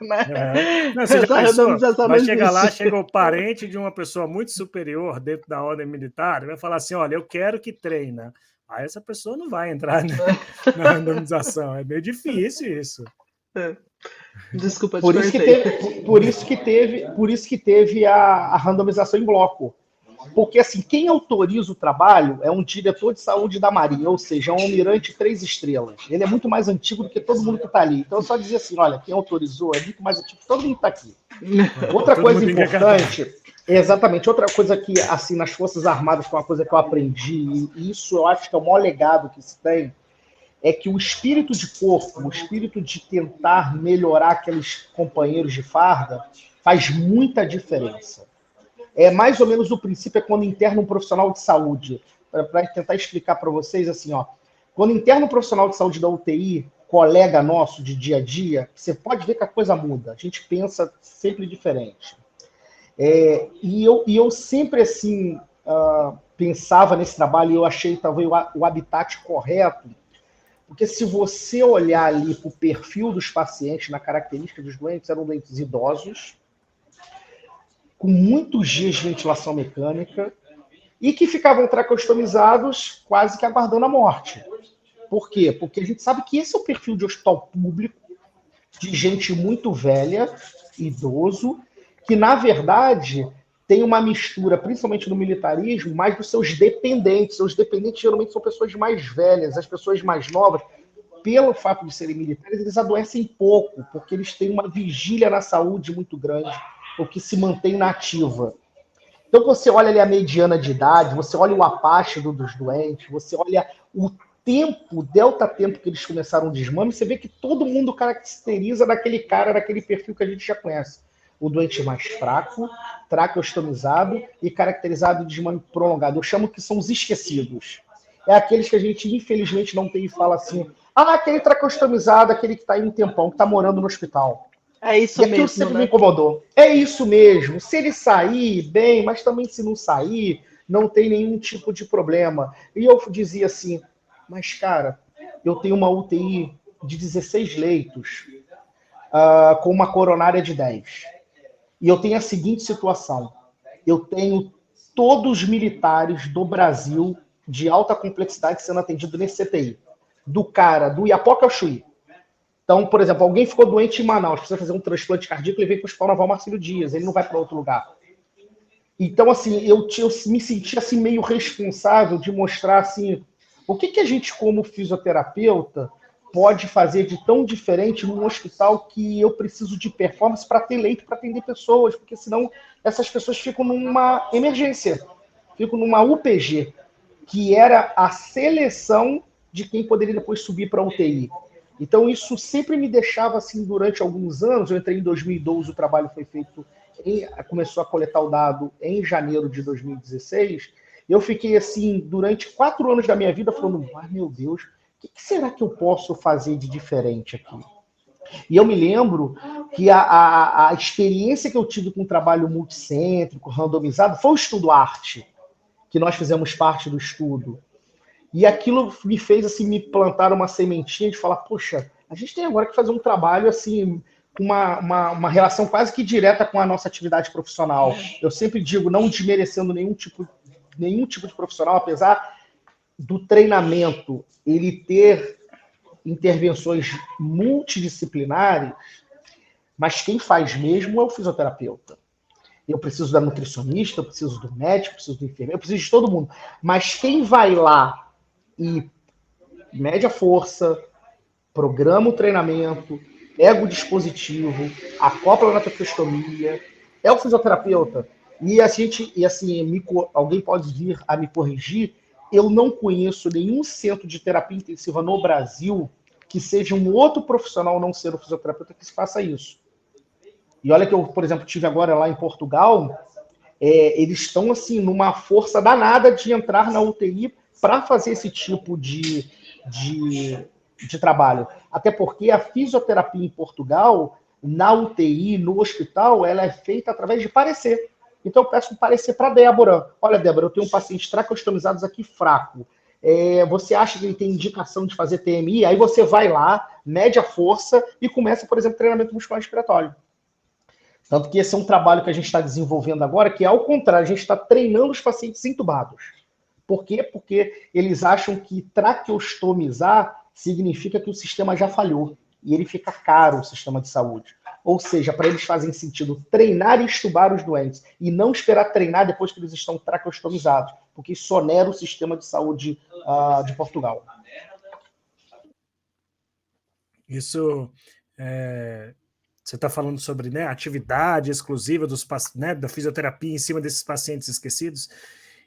Né? Não, você já pensou, vai chegar lá, chega o parente de uma pessoa muito superior dentro da ordem militar, vai falar assim, olha, eu quero que treina. Aí essa pessoa não vai entrar na randomização. É meio difícil isso. Desculpa, por isso que teve a randomização em bloco. Porque, assim, quem autoriza o trabalho é um diretor de saúde da Marinha, ou seja, um almirante 3 estrelas. Ele é muito mais antigo do que todo mundo que está ali. Então, eu só dizia assim, olha, quem autorizou é muito mais antigo que todo mundo que está aqui. Outra coisa importante... Exatamente. Outra coisa que, assim, nas Forças Armadas, que é uma coisa que eu aprendi, e isso eu acho que é o maior legado que se tem, é que o espírito de corpo, o espírito de tentar melhorar aqueles companheiros de farda, faz muita diferença. É mais ou menos o princípio quando interna um profissional de saúde. Para tentar explicar para vocês, assim, ó, quando interna um profissional de saúde da UTI, colega nosso de dia a dia, você pode ver que a coisa muda. A gente pensa sempre diferente. E eu sempre, assim, pensava nesse trabalho e eu achei talvez o habitat correto, porque se você olhar ali para o perfil dos pacientes, na característica dos doentes, eram doentes idosos, com muitos dias de ventilação mecânica, e que ficavam traqueostomizados quase que aguardando a morte. Por quê? Porque a gente sabe que esse é o perfil de hospital público, de gente muito velha, idoso, que, na verdade, tem uma mistura, principalmente no militarismo, mais dos seus dependentes. Seus dependentes geralmente são pessoas mais velhas, as pessoas mais novas, pelo fato de serem militares, eles adoecem pouco, porque eles têm uma vigília na saúde muito grande, o que se mantém na ativa. Então você olha ali a mediana de idade, você olha o Apache dos doentes, você olha o tempo, o delta tempo que eles começaram o desmame, você vê que todo mundo caracteriza daquele cara, daquele perfil que a gente já conhece. O doente mais fraco, traqueostomizado e caracterizado de desmame prolongado. Eu chamo que são os esquecidos. É aqueles que a gente, infelizmente, não tem e fala assim, aquele traqueostomizado, aquele que está aí um tempão, que está morando no hospital. É isso mesmo, aquilo sempre me incomodou. É isso mesmo. Se ele sair, bem, mas também se não sair, não tem nenhum tipo de problema. E eu dizia assim, mas, cara, eu tenho uma UTI de 16 leitos, com uma coronária de 10. E eu tenho a seguinte situação. Eu tenho todos os militares do Brasil de alta complexidade sendo atendido nesse CTI. Do Iapoca ao Chuí. Então, por exemplo, alguém ficou doente em Manaus, precisa fazer um transplante cardíaco, ele vem para o Hospital Naval Marcílio Dias, ele não vai para outro lugar. Então, assim, eu me senti assim, meio responsável de mostrar assim, o que a gente, como fisioterapeuta, pode fazer de tão diferente num hospital que eu preciso de performance para ter leito para atender pessoas, porque senão essas pessoas ficam numa emergência, ficam numa UPG, que era a seleção de quem poderia depois subir para a UTI. Então, isso sempre me deixava assim durante alguns anos. Eu entrei em 2012, o trabalho foi feito, começou a coletar o dado em janeiro de 2016. Eu fiquei assim, durante 4 anos da minha vida, falando, meu Deus, o que será que eu posso fazer de diferente aqui? E eu me lembro que a experiência que eu tive com o trabalho multicêntrico, randomizado, foi o estudo arte, que nós fizemos parte do estudo. E aquilo me fez assim, me plantar uma sementinha de falar, poxa, a gente tem agora que fazer um trabalho assim, com uma relação quase que direta com a nossa atividade profissional. Eu sempre digo, não desmerecendo nenhum tipo de profissional, apesar do treinamento ele ter intervenções multidisciplinares, mas quem faz mesmo é o fisioterapeuta. Eu preciso da nutricionista, eu preciso do médico, eu preciso do enfermeiro, eu preciso de todo mundo. Mas quem vai lá e mede a força, programa o treinamento, pega o dispositivo, acopla na traqueostomia, é o fisioterapeuta. E alguém pode vir a me corrigir, eu não conheço nenhum centro de terapia intensiva no Brasil que seja um outro profissional não ser o fisioterapeuta que se faça isso. E olha que eu, por exemplo, tive agora lá em Portugal, eles estão assim numa força danada de entrar na UTI para fazer esse tipo de trabalho. Até porque a fisioterapia em Portugal, na UTI, no hospital, ela é feita através de parecer. Então eu peço um parecer para a Débora. Olha, Débora, eu tenho um paciente traqueostomizados aqui fraco. Você acha que ele tem indicação de fazer TMI? Aí você vai lá, mede a força e começa, por exemplo, treinamento muscular respiratório. Tanto que esse é um trabalho que a gente está desenvolvendo agora, que ao contrário, a gente está treinando os pacientes intubados. Por quê? Porque eles acham que traqueostomizar significa que o sistema já falhou e ele fica caro, o sistema de saúde. Ou seja, para eles fazem sentido treinar e extubar os doentes e não esperar treinar depois que eles estão traqueostomizados, porque isso onera o sistema de saúde de Portugal. Isso, você está falando sobre, né, atividade exclusiva da fisioterapia em cima desses pacientes esquecidos.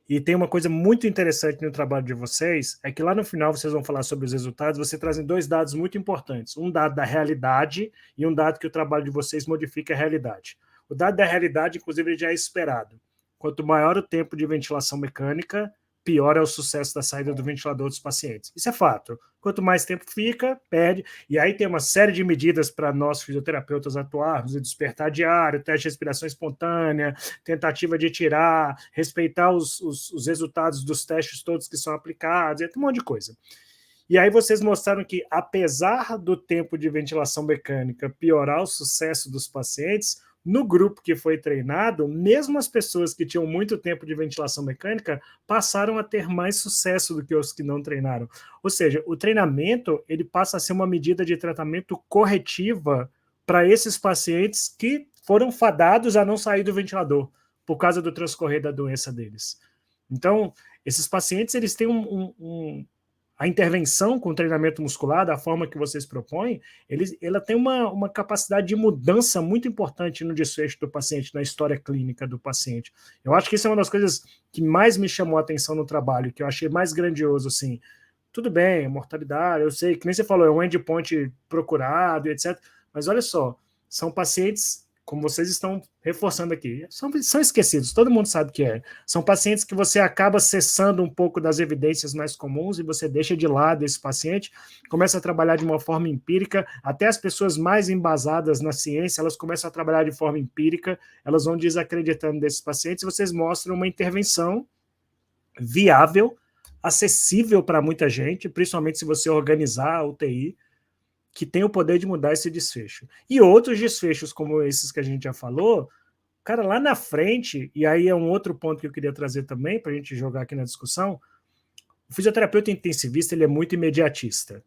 E tem uma coisa muito interessante no trabalho de vocês, é que lá no final vocês vão falar sobre os resultados, vocês trazem 2 dados muito importantes. Um dado da realidade e um dado que o trabalho de vocês modifica a realidade. O dado da realidade, inclusive, ele já é esperado. Quanto maior o tempo de ventilação mecânica, pior é o sucesso da saída do ventilador dos pacientes. Isso é fato. Quanto mais tempo fica, perde. E aí tem uma série de medidas para nós, fisioterapeutas, atuarmos, despertar diário, teste de respiração espontânea, tentativa de tirar, respeitar os resultados dos testes todos que são aplicados, tem um monte de coisa. E aí vocês mostraram que, apesar do tempo de ventilação mecânica piorar o sucesso dos pacientes, no grupo que foi treinado, mesmo as pessoas que tinham muito tempo de ventilação mecânica passaram a ter mais sucesso do que os que não treinaram. Ou seja, o treinamento ele passa a ser uma medida de tratamento corretiva para esses pacientes que foram fadados a não sair do ventilador por causa do transcorrer da doença deles. Então, esses pacientes eles têm a intervenção com o treinamento muscular, da forma que vocês propõem, ela tem uma capacidade de mudança muito importante no desfecho do paciente, na história clínica do paciente. Eu acho que isso é uma das coisas que mais me chamou a atenção no trabalho, que eu achei mais grandioso, assim. Tudo bem, mortalidade, eu sei, que nem você falou, é um endpoint procurado, etc. Mas olha só, são pacientes, como vocês estão reforçando aqui, são esquecidos, todo mundo sabe que é. São pacientes que você acaba cessando um pouco das evidências mais comuns e você deixa de lado esse paciente, começa a trabalhar de uma forma empírica, até as pessoas mais embasadas na ciência, elas começam a trabalhar de forma empírica, elas vão desacreditando desses pacientes, e vocês mostram uma intervenção viável, acessível para muita gente, principalmente se você organizar a UTI, que tem o poder de mudar esse desfecho. E outros desfechos, como esses que a gente já falou, cara, lá na frente, e aí é um outro ponto que eu queria trazer também, para a gente jogar aqui na discussão, o fisioterapeuta intensivista, ele é muito imediatista.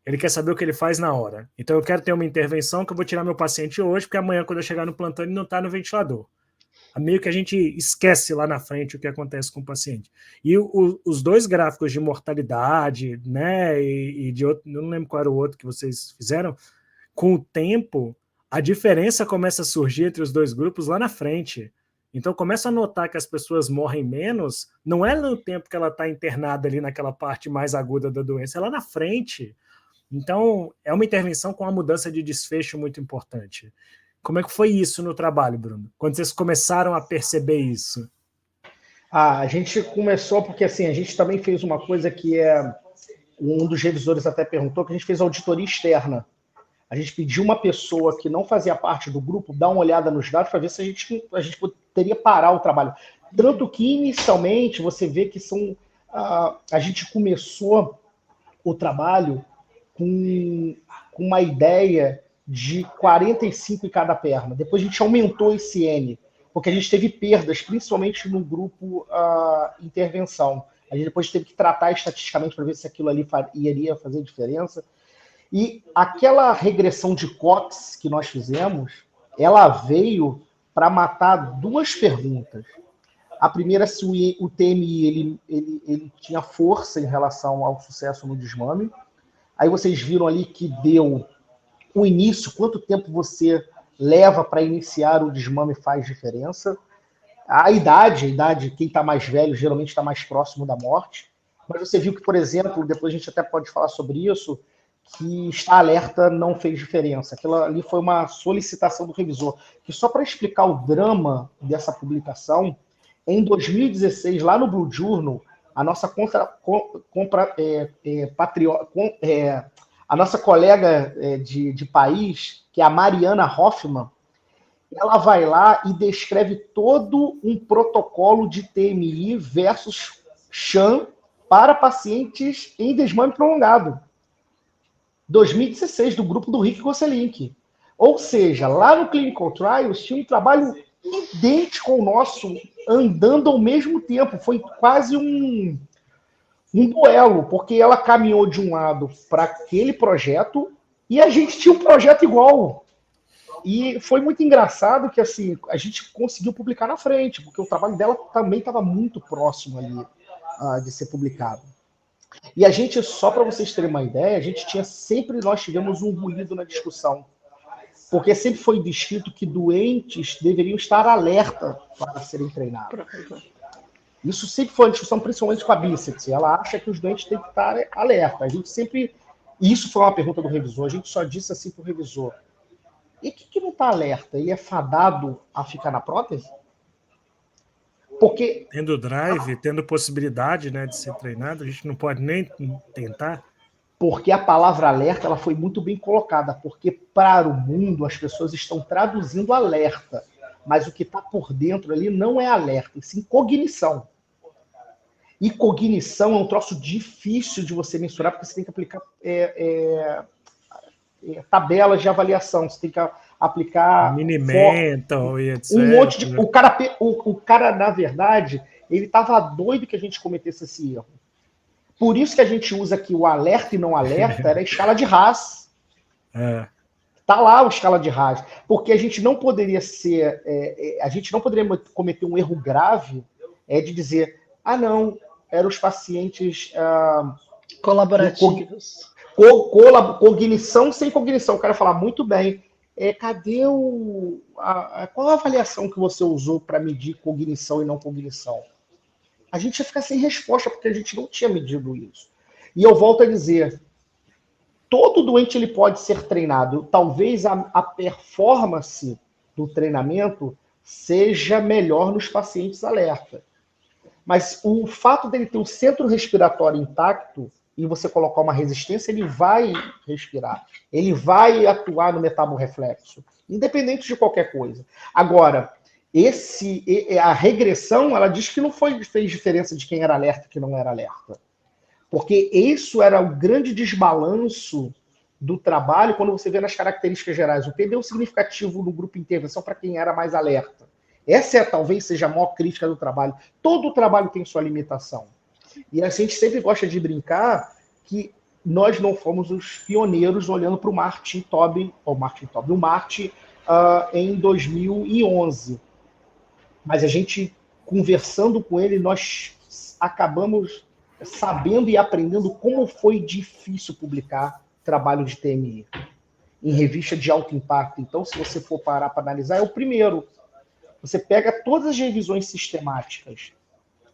Ele quer saber o que ele faz na hora. Então eu quero ter uma intervenção que eu vou tirar meu paciente hoje, porque amanhã, quando eu chegar no plantão, ele não está no ventilador. Meio que a gente esquece lá na frente o que acontece com o paciente. E os dois gráficos de mortalidade, né, e de outro, eu não lembro qual era o outro que vocês fizeram, com o tempo, a diferença começa a surgir entre os dois grupos lá na frente. Então começa a notar que as pessoas morrem menos, não é no tempo que ela está internada ali naquela parte mais aguda da doença, é lá na frente. Então é uma intervenção com uma mudança de desfecho muito importante. Como é que foi isso no trabalho, Bruno? Quando vocês começaram a perceber isso? A gente começou porque assim, a gente também fez uma coisa que um dos revisores até perguntou, que a gente fez auditoria externa. A gente pediu uma pessoa que não fazia parte do grupo dar uma olhada nos dados para ver se a gente poderia parar o trabalho. Tanto que, inicialmente, você vê que a gente começou o trabalho com uma ideia de 45 em cada perna. Depois a gente aumentou esse N, porque a gente teve perdas, principalmente no grupo intervenção. A gente depois teve que tratar estatisticamente para ver se aquilo ali iria fazer diferença. E aquela regressão de Cox que nós fizemos, ela veio para matar duas perguntas. A primeira, se o TMI ele tinha força em relação ao sucesso no desmame. Aí vocês viram ali que deu o início, quanto tempo você leva para iniciar o desmame faz diferença. A idade, quem está mais velho geralmente está mais próximo da morte. Mas você viu que, por exemplo, depois a gente até pode falar sobre isso, que estar alerta não fez diferença. Aquilo ali foi uma solicitação do revisor. Que só para explicar o drama dessa publicação, em 2016, lá no Blue Journal, a nossa a nossa colega de país, que é a Mariana Hoffman, ela vai lá e descreve todo um protocolo de TMI versus sham para pacientes em desmame prolongado. 2016, do grupo do Rick Gosselink. Ou seja, lá no Clinical Trials tinha um trabalho idêntico ao nosso, andando ao mesmo tempo. Foi quase um duelo, porque ela caminhou de um lado para aquele projeto e a gente tinha um projeto igual. E foi muito engraçado que assim a gente conseguiu publicar na frente, porque o trabalho dela também estava muito próximo ali de ser publicado. E a gente, só para vocês terem uma ideia, nós tivemos um ruído na discussão. Porque sempre foi descrito que doentes deveriam estar alerta para serem treinados. Isso sempre foi uma discussão, principalmente com a Bissett. Ela acha que os doentes têm que estar alerta. A gente sempre... Isso foi uma pergunta do revisor. A gente só disse assim para o revisor. E que não está alerta e é fadado a ficar na prótese? Porque Tendo drive, tendo possibilidade, né, de ser treinado, a gente não pode nem tentar. Porque a palavra alerta ela foi muito bem colocada, porque para o mundo as pessoas estão traduzindo alerta, mas o que está por dentro ali não é alerta, e sim cognição. E cognição é um troço difícil de você mensurar, porque você tem que aplicar tabelas de avaliação, você tem que aplicar Minimental e etc. um monte de. O cara, na verdade, ele estava doido que a gente cometesse esse erro. Por isso que a gente usa aqui o alerta e não alerta, era a escala de Haas. Tá lá a escala de Haas. Porque a gente não poderia ser. A gente não poderia cometer um erro grave de dizer, não, eram os pacientes colaborativos. Cognição sem cognição. O cara fala, muito bem. Cadê qual a avaliação que você usou para medir cognição e não cognição? A gente ia ficar sem resposta, porque a gente não tinha medido isso. E eu volto a dizer, todo doente ele pode ser treinado. Talvez a performance do treinamento seja melhor nos pacientes alerta. Mas o fato dele ter o centro respiratório intacto e você colocar uma resistência, ele vai respirar. Ele vai atuar no metaborreflexo, independente de qualquer coisa. Agora, a regressão, ela diz que não fez diferença de quem era alerta e quem não era alerta. Porque isso era o grande desbalanço do trabalho quando você vê nas características gerais. O P deu significativo no grupo de intervenção para quem era mais alerta. Essa talvez seja a maior crítica do trabalho. Todo o trabalho tem sua limitação. E a gente sempre gosta de brincar que nós não fomos os pioneiros olhando para o Martin Tobin em 2011. Mas a gente, conversando com ele, nós acabamos sabendo e aprendendo como foi difícil publicar trabalho de TMI em revista de alto impacto. Então, se você for parar para analisar, é o primeiro. Você pega todas as revisões sistemáticas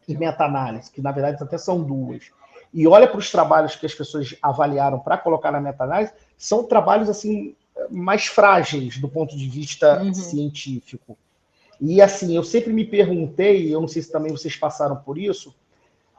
e meta-análise, que na verdade até são duas, e olha para os trabalhos que as pessoas avaliaram para colocar na meta-análise, são trabalhos assim mais frágeis do ponto de vista científico. E assim, eu sempre me perguntei, eu não sei se também vocês passaram por isso,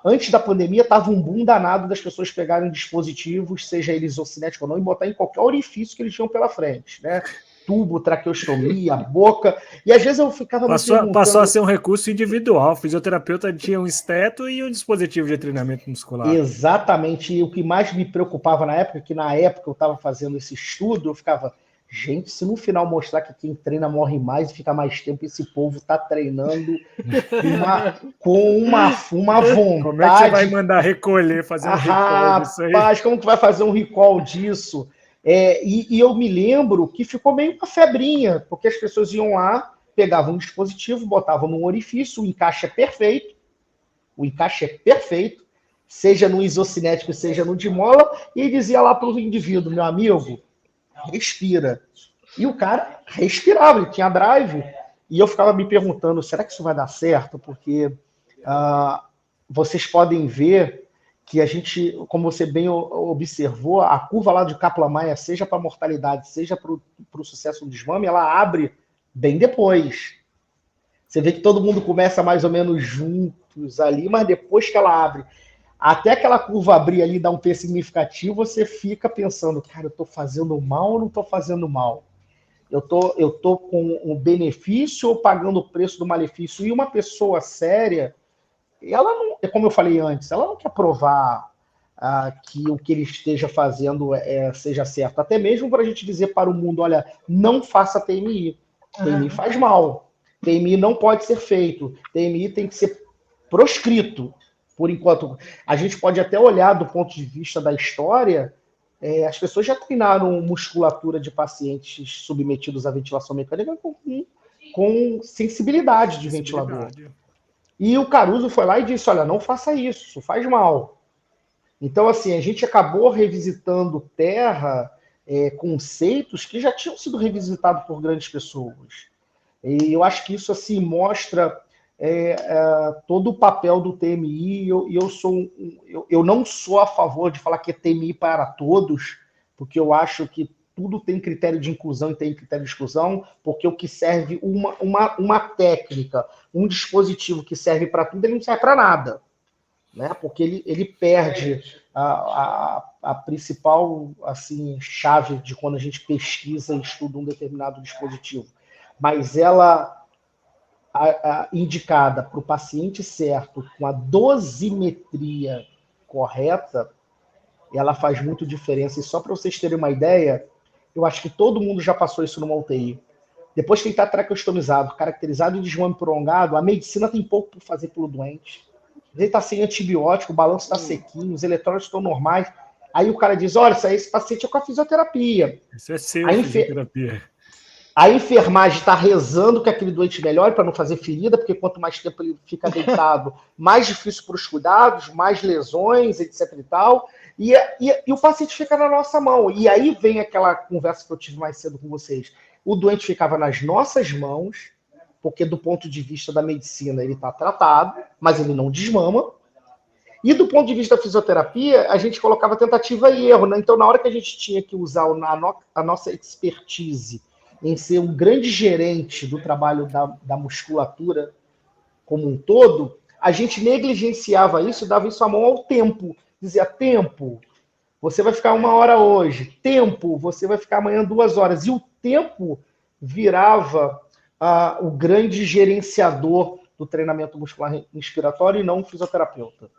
antes da pandemia estava um boom danado das pessoas pegarem dispositivos, seja eles isocinéticos ou não, e botar em qualquer orifício que eles tinham pela frente, né? Tubo, traqueostomia, boca. E às vezes eu ficava me perguntando... Passou a ser um recurso individual. O fisioterapeuta tinha um esteto e um dispositivo de treinamento muscular. Exatamente. E o que mais me preocupava na época, que na época eu estava fazendo esse estudo, eu ficava... Gente, se no final mostrar que quem treina morre mais e fica mais tempo, esse povo está treinando com uma vontade... Como é que você vai mandar recolher, fazer um recall disso aí? Rapaz, como que vai fazer um recall disso? E eu me lembro que ficou meio uma febrinha, porque as pessoas iam lá, pegavam um dispositivo, botavam num orifício, o encaixe é perfeito, seja no isocinético, seja no de mola, e dizia lá para o indivíduo, meu amigo, respira. E o cara respirava, ele tinha drive, e eu ficava me perguntando, será que isso vai dar certo? Porque vocês podem ver que a gente, como você bem observou, a curva lá de Kaplan-Meier, seja para a mortalidade, seja para o sucesso do desmame, ela abre bem depois. Você vê que todo mundo começa mais ou menos juntos ali, mas depois que ela abre, até aquela curva abrir ali e dar um P significativo, você fica pensando, cara, eu estou fazendo mal ou não estou fazendo mal? Eu tô com o benefício ou pagando o preço do malefício? E uma pessoa séria, ela não, como eu falei antes, ela não quer provar que o que ele esteja fazendo seja certo. Até mesmo para a gente dizer para o mundo, olha, não faça TMI. TMI faz mal. TMI não pode ser feito. TMI tem que ser proscrito. Por enquanto, a gente pode até olhar do ponto de vista da história, as pessoas já treinaram musculatura de pacientes submetidos à ventilação mecânica com sensibilidade de ventilador. E o Caruso foi lá e disse, olha, não faça isso faz mal. Então, assim, a gente acabou revisitando conceitos que já tinham sido revisitados por grandes pessoas. E eu acho que isso, assim, mostra todo o papel do TMI, eu não sou a favor de falar que é TMI para todos, porque eu acho que tudo tem critério de inclusão e tem critério de exclusão, porque o que serve uma técnica, um dispositivo que serve para tudo, ele não serve para nada, né? Porque ele perde a principal assim, chave de quando a gente pesquisa e estuda um determinado dispositivo. Mas ela indicada para o paciente certo, com a dosimetria correta, ela faz muito diferença. E só para vocês terem uma ideia, eu acho que todo mundo já passou isso numa UTI. Depois que ele está traqueostomizado, caracterizado de desmame prolongado, a medicina tem pouco para fazer pelo doente. Ele está sem antibiótico, o balanço está sequinho, os eletrônitos estão normais. Aí o cara diz, olha, esse paciente é com a fisioterapia. Isso é seu, fisioterapia. A enfermagem está rezando que aquele doente melhore para não fazer ferida, porque quanto mais tempo ele fica deitado, mais difícil para os cuidados, mais lesões, etc e tal. E o paciente fica na nossa mão. E aí vem aquela conversa que eu tive mais cedo com vocês. O doente ficava nas nossas mãos, porque do ponto de vista da medicina ele está tratado, mas ele não desmama. E do ponto de vista da fisioterapia, a gente colocava tentativa e erro, né? Então, na hora que a gente tinha que usar a nossa expertise em ser um grande gerente do trabalho da musculatura como um todo, a gente negligenciava isso e dava isso à mão ao tempo. Dizia, tempo, você vai ficar 1 hora hoje. Tempo, você vai ficar amanhã 2 horas. E o tempo virava o grande gerenciador do treinamento muscular inspiratório e não o fisioterapeuta.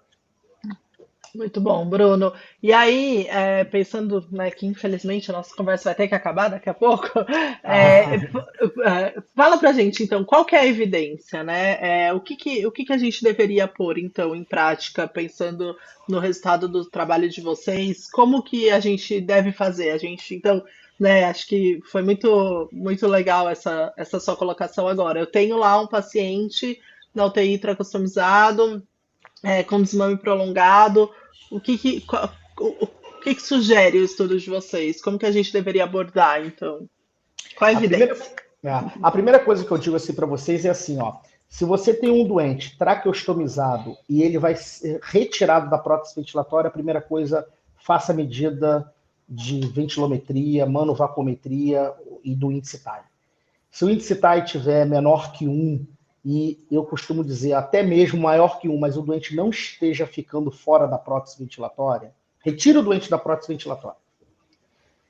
Muito bom, Bruno. E aí, pensando, né, que infelizmente a nossa conversa vai ter que acabar daqui a pouco, fala pra gente, então, qual que é a evidência, né? O que a gente deveria pôr, então, em prática, pensando no resultado do trabalho de vocês? Como que a gente deve fazer? Então, né, acho que foi muito, muito legal essa sua colocação agora. Eu tenho lá um paciente na UTI tracostomizado, com desmame prolongado. O que sugere o estudo de vocês? Como que a gente deveria abordar, então? Qual a evidência? A primeira coisa que eu digo assim para vocês é assim, ó. Se você tem um doente traqueostomizado e ele vai ser retirado da prótese ventilatória, a primeira coisa, faça a medida de ventilometria, manovacometria e do índice TAI. Se o índice TAI tiver menor que 1, e eu costumo dizer até mesmo maior que 1, mas o doente não esteja ficando fora da prótese ventilatória, retire o doente da prótese ventilatória.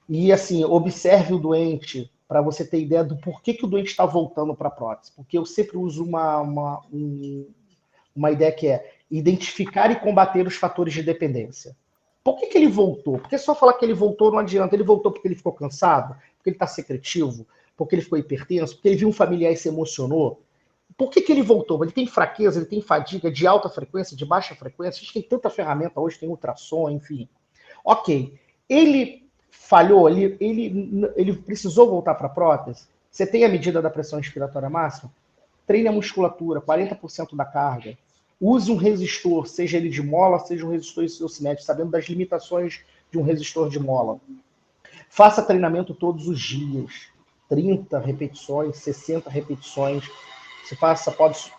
E assim, observe o doente para você ter ideia do porquê que o doente está voltando para a prótese. Porque eu sempre uso uma ideia que é identificar e combater os fatores de dependência. Por que ele voltou? Porque só falar que ele voltou não adianta. Ele voltou porque ele ficou cansado, porque ele está secretivo, porque ele ficou hipertenso, porque ele viu um familiar e se emocionou. Por que ele voltou? Ele tem fraqueza, ele tem fadiga de alta frequência, de baixa frequência. A gente tem tanta ferramenta hoje, tem ultrassom, enfim. Ok. Ele falhou, ele precisou voltar para a prótese. Você tem a medida da pressão inspiratória máxima? Treine a musculatura, 40% da carga. Use um resistor, seja ele de mola, seja um resistor isocinético, sabendo das limitações de um resistor de mola. Faça treinamento todos os dias. 30 repetições, 60 repetições. Pode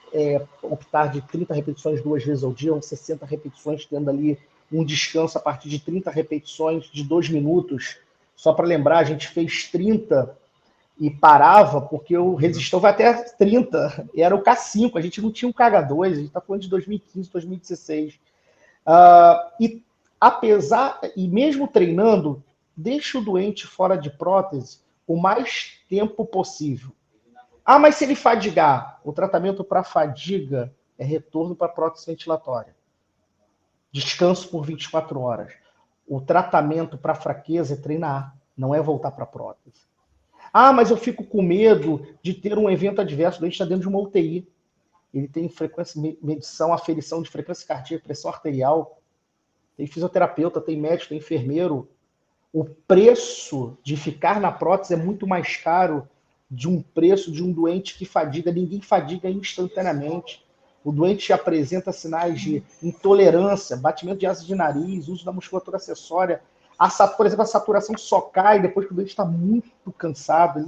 optar de 30 repetições 2 vezes ao dia, ou 60 repetições, tendo ali um descanso a partir de 30 repetições de 2 minutos. Só para lembrar, a gente fez 30 e parava, porque o resistor vai até 30. Era o K5, a gente não tinha o KH2, a gente está falando de 2015, 2016. E mesmo treinando, deixa o doente fora de prótese o mais tempo possível. Mas se ele fadigar, o tratamento para fadiga é retorno para a prótese ventilatória. Descanso por 24 horas. O tratamento para fraqueza é treinar, não é voltar para a prótese. Mas eu fico com medo de ter um evento adverso, o doente está dentro de uma UTI. Ele tem medição, aferição de frequência cardíaca, pressão arterial, tem fisioterapeuta, tem médico, tem enfermeiro. O preço de ficar na prótese é muito mais caro de um preço de um doente que fadiga. Ninguém fadiga instantaneamente. O doente apresenta sinais de intolerância, batimento de asas de nariz, uso da musculatura acessória. Por exemplo, a saturação só cai depois que o doente está muito cansado.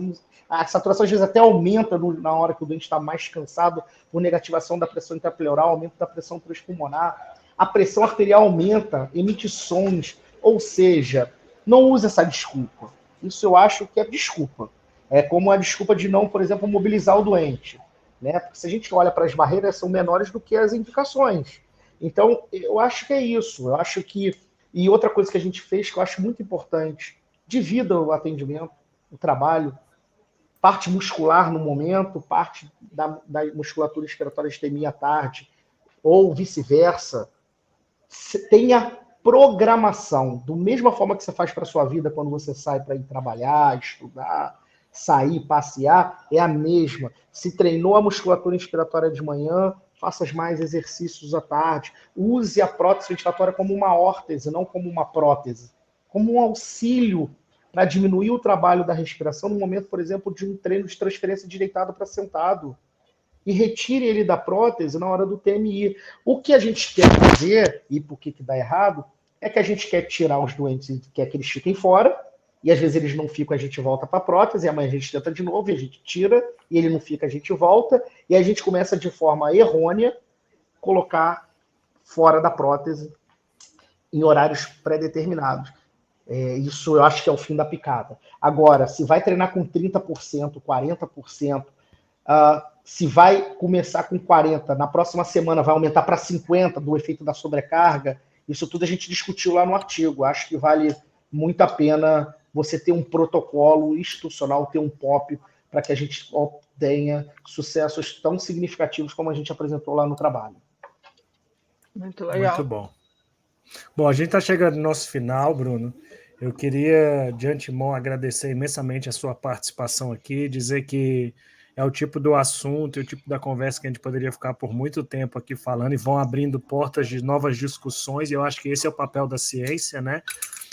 A saturação às vezes até aumenta na hora que o doente está mais cansado, por negativação da pressão intrapleural, aumento da pressão transpulmonar. A pressão arterial aumenta, emite sons. Ou seja, não use essa desculpa. Isso eu acho que é desculpa. É como a desculpa de não, por exemplo, mobilizar o doente. Né? Porque se a gente olha para as barreiras, são menores do que as indicações. Então, eu acho que é isso. Eu acho que. E outra coisa que a gente fez, que eu acho muito importante, divida o atendimento, o trabalho, parte muscular no momento, parte da musculatura expiratória STMI à tarde, ou vice-versa. Tenha programação, da mesma forma que você faz para a sua vida quando você sai para ir trabalhar, estudar, sair, passear, é a mesma. Se treinou a musculatura inspiratória de manhã, faça mais exercícios à tarde. Use a prótese ventilatória como uma órtese, não como uma prótese. Como um auxílio para diminuir o trabalho da respiração no momento, por exemplo, de um treino de transferência de deitado para sentado. E retire ele da prótese na hora do TMI. O que a gente quer fazer, e por que dá errado, é que a gente quer tirar os doentes e quer que eles fiquem fora, e às vezes eles não ficam, a gente volta para a prótese, e amanhã a gente tenta de novo, e a gente tira, e ele não fica, a gente volta, e a gente começa de forma errônea colocar fora da prótese em horários pré-determinados. Isso eu acho que é o fim da picada. Agora, se vai treinar com 30%, 40%, se vai começar com 40%, na próxima semana vai aumentar para 50% do efeito da sobrecarga, isso tudo a gente discutiu lá no artigo. Acho que vale muito a pena você ter um protocolo institucional, ter um POP, para que a gente obtenha sucessos tão significativos como a gente apresentou lá no trabalho. Muito legal. Muito bom. Bom, a gente está chegando no nosso final, Bruno. Eu queria, de antemão, agradecer imensamente a sua participação aqui, dizer que é o tipo do assunto e o tipo da conversa que a gente poderia ficar por muito tempo aqui falando e vão abrindo portas de novas discussões, e eu acho que esse é o papel da ciência, né?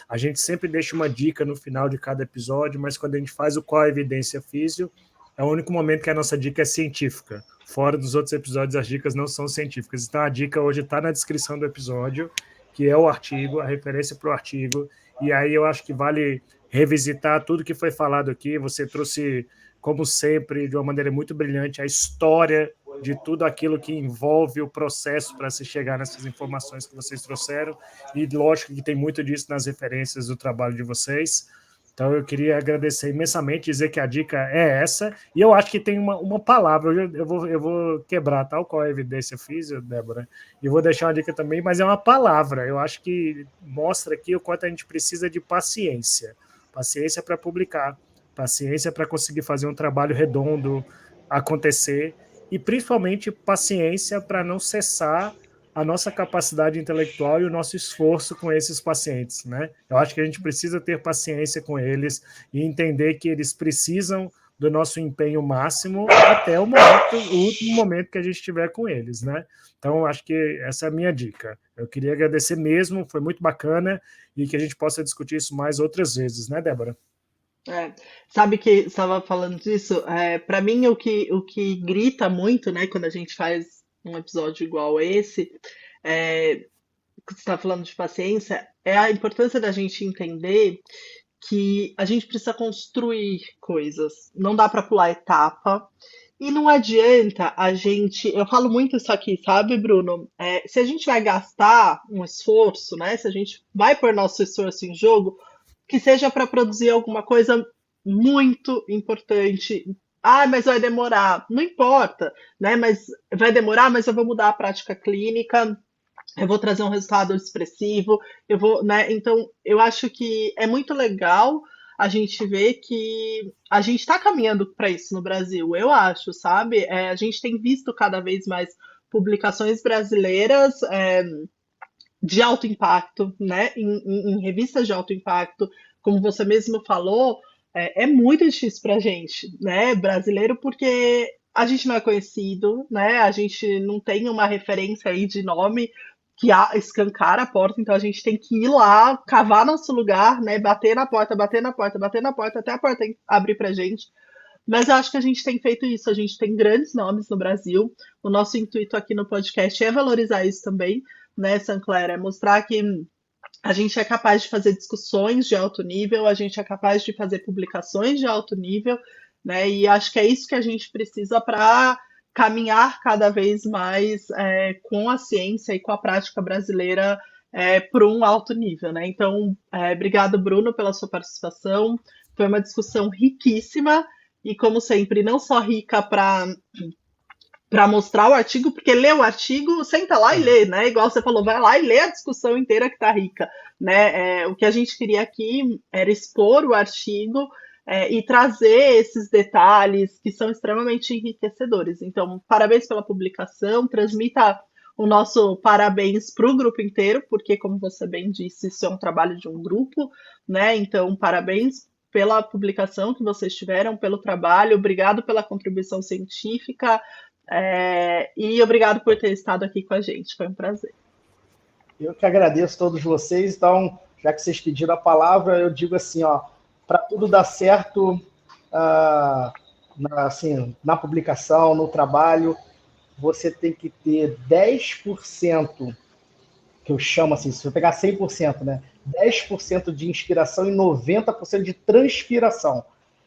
A gente sempre deixa uma dica no final de cada episódio, mas quando a gente faz o Qual a Evidência Físio, é o único momento que a nossa dica é científica. Fora dos outros episódios, as dicas não são científicas. Então, a dica hoje está na descrição do episódio, que é o artigo, a referência para o artigo, e aí eu acho que vale revisitar tudo que foi falado aqui. Você trouxe, como sempre, de uma maneira muito brilhante, a história de tudo aquilo que envolve o processo para se chegar nessas informações que vocês trouxeram, e lógico que tem muito disso nas referências do trabalho de vocês. Então eu queria agradecer imensamente, dizer que a dica é essa, e eu acho que tem uma palavra, eu vou quebrar tal qual a evidência física, Débora, e vou deixar uma dica também, mas é uma palavra, eu acho que mostra aqui o quanto a gente precisa de paciência para publicar, paciência para conseguir fazer um trabalho redondo acontecer, e principalmente paciência para não cessar a nossa capacidade intelectual e o nosso esforço com esses pacientes, né? Eu acho que a gente precisa ter paciência com eles e entender que eles precisam do nosso empenho máximo até o último momento que a gente estiver com eles, né? Então, acho que essa é a minha dica. Eu queria agradecer mesmo, foi muito bacana, e que a gente possa discutir isso mais outras vezes, né, Débora? Sabe que estava falando disso? Para mim, o que grita muito, né, quando a gente faz um episódio igual esse, que você está falando de paciência, é a importância da gente entender que a gente precisa construir coisas. Não dá para pular etapa. E não adianta a gente. Eu falo muito isso aqui, sabe, Bruno? Se a gente vai gastar um esforço, né? Se a gente vai pôr nosso esforço em jogo, que seja para produzir alguma coisa muito importante. Ah, mas vai demorar. Não importa, né? Mas vai demorar, mas eu vou mudar a prática clínica, eu vou trazer um resultado expressivo, eu vou, né? Então, eu acho que é muito legal a gente ver que a gente está caminhando para isso no Brasil, eu acho, sabe? A gente tem visto cada vez mais publicações brasileiras de alto impacto, né? Em revistas de alto impacto, como você mesmo falou, é muito difícil para a gente, né, brasileiro, porque a gente não é conhecido, né? A gente não tem uma referência aí de nome que escancara a porta, então a gente tem que ir lá, cavar nosso lugar, né? Bater na porta, bater na porta, bater na porta, até a porta abrir pra gente. Mas eu acho que a gente tem feito isso, a gente tem grandes nomes no Brasil. O nosso intuito aqui no podcast é valorizar isso também, né, Sancler? É mostrar que a gente é capaz de fazer discussões de alto nível, a gente é capaz de fazer publicações de alto nível, né? E acho que é isso que a gente precisa para caminhar cada vez mais com a ciência e com a prática brasileira para um alto nível, né? Então, obrigado, Bruno, pela sua participação. Foi uma discussão riquíssima e, como sempre, não só rica para mostrar o artigo, porque ler o artigo, senta lá e lê, né? Igual você falou, vai lá e lê a discussão inteira que tá rica, né? O que a gente queria aqui era expor o artigo e trazer esses detalhes que são extremamente enriquecedores. Então, parabéns pela publicação, transmita o nosso parabéns para o grupo inteiro, porque, como você bem disse, isso é um trabalho de um grupo, né? Então, parabéns pela publicação que vocês tiveram, pelo trabalho, obrigado pela contribuição científica, e obrigado por ter estado aqui com a gente, foi um prazer. Eu que agradeço a todos vocês. Então, já que vocês pediram a palavra, eu digo assim, para tudo dar certo na publicação, no trabalho, você tem que ter 10%, que eu chamo assim, se eu pegar 100%, né? 10% de inspiração e 90% de transpiração.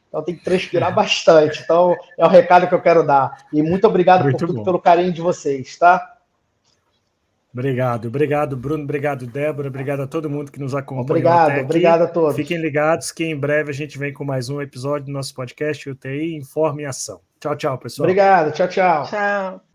Então tem que transpirar bastante. Então é o recado que eu quero dar. E muito obrigado por tudo, pelo carinho de vocês, tá? Obrigado, Bruno, obrigado, Débora, obrigado a todo mundo que nos acompanhou. Obrigado a todos. Fiquem ligados que em breve a gente vem com mais um episódio do nosso podcast UTI Informa e Ação. Tchau, pessoal. Obrigado, tchau. Tchau.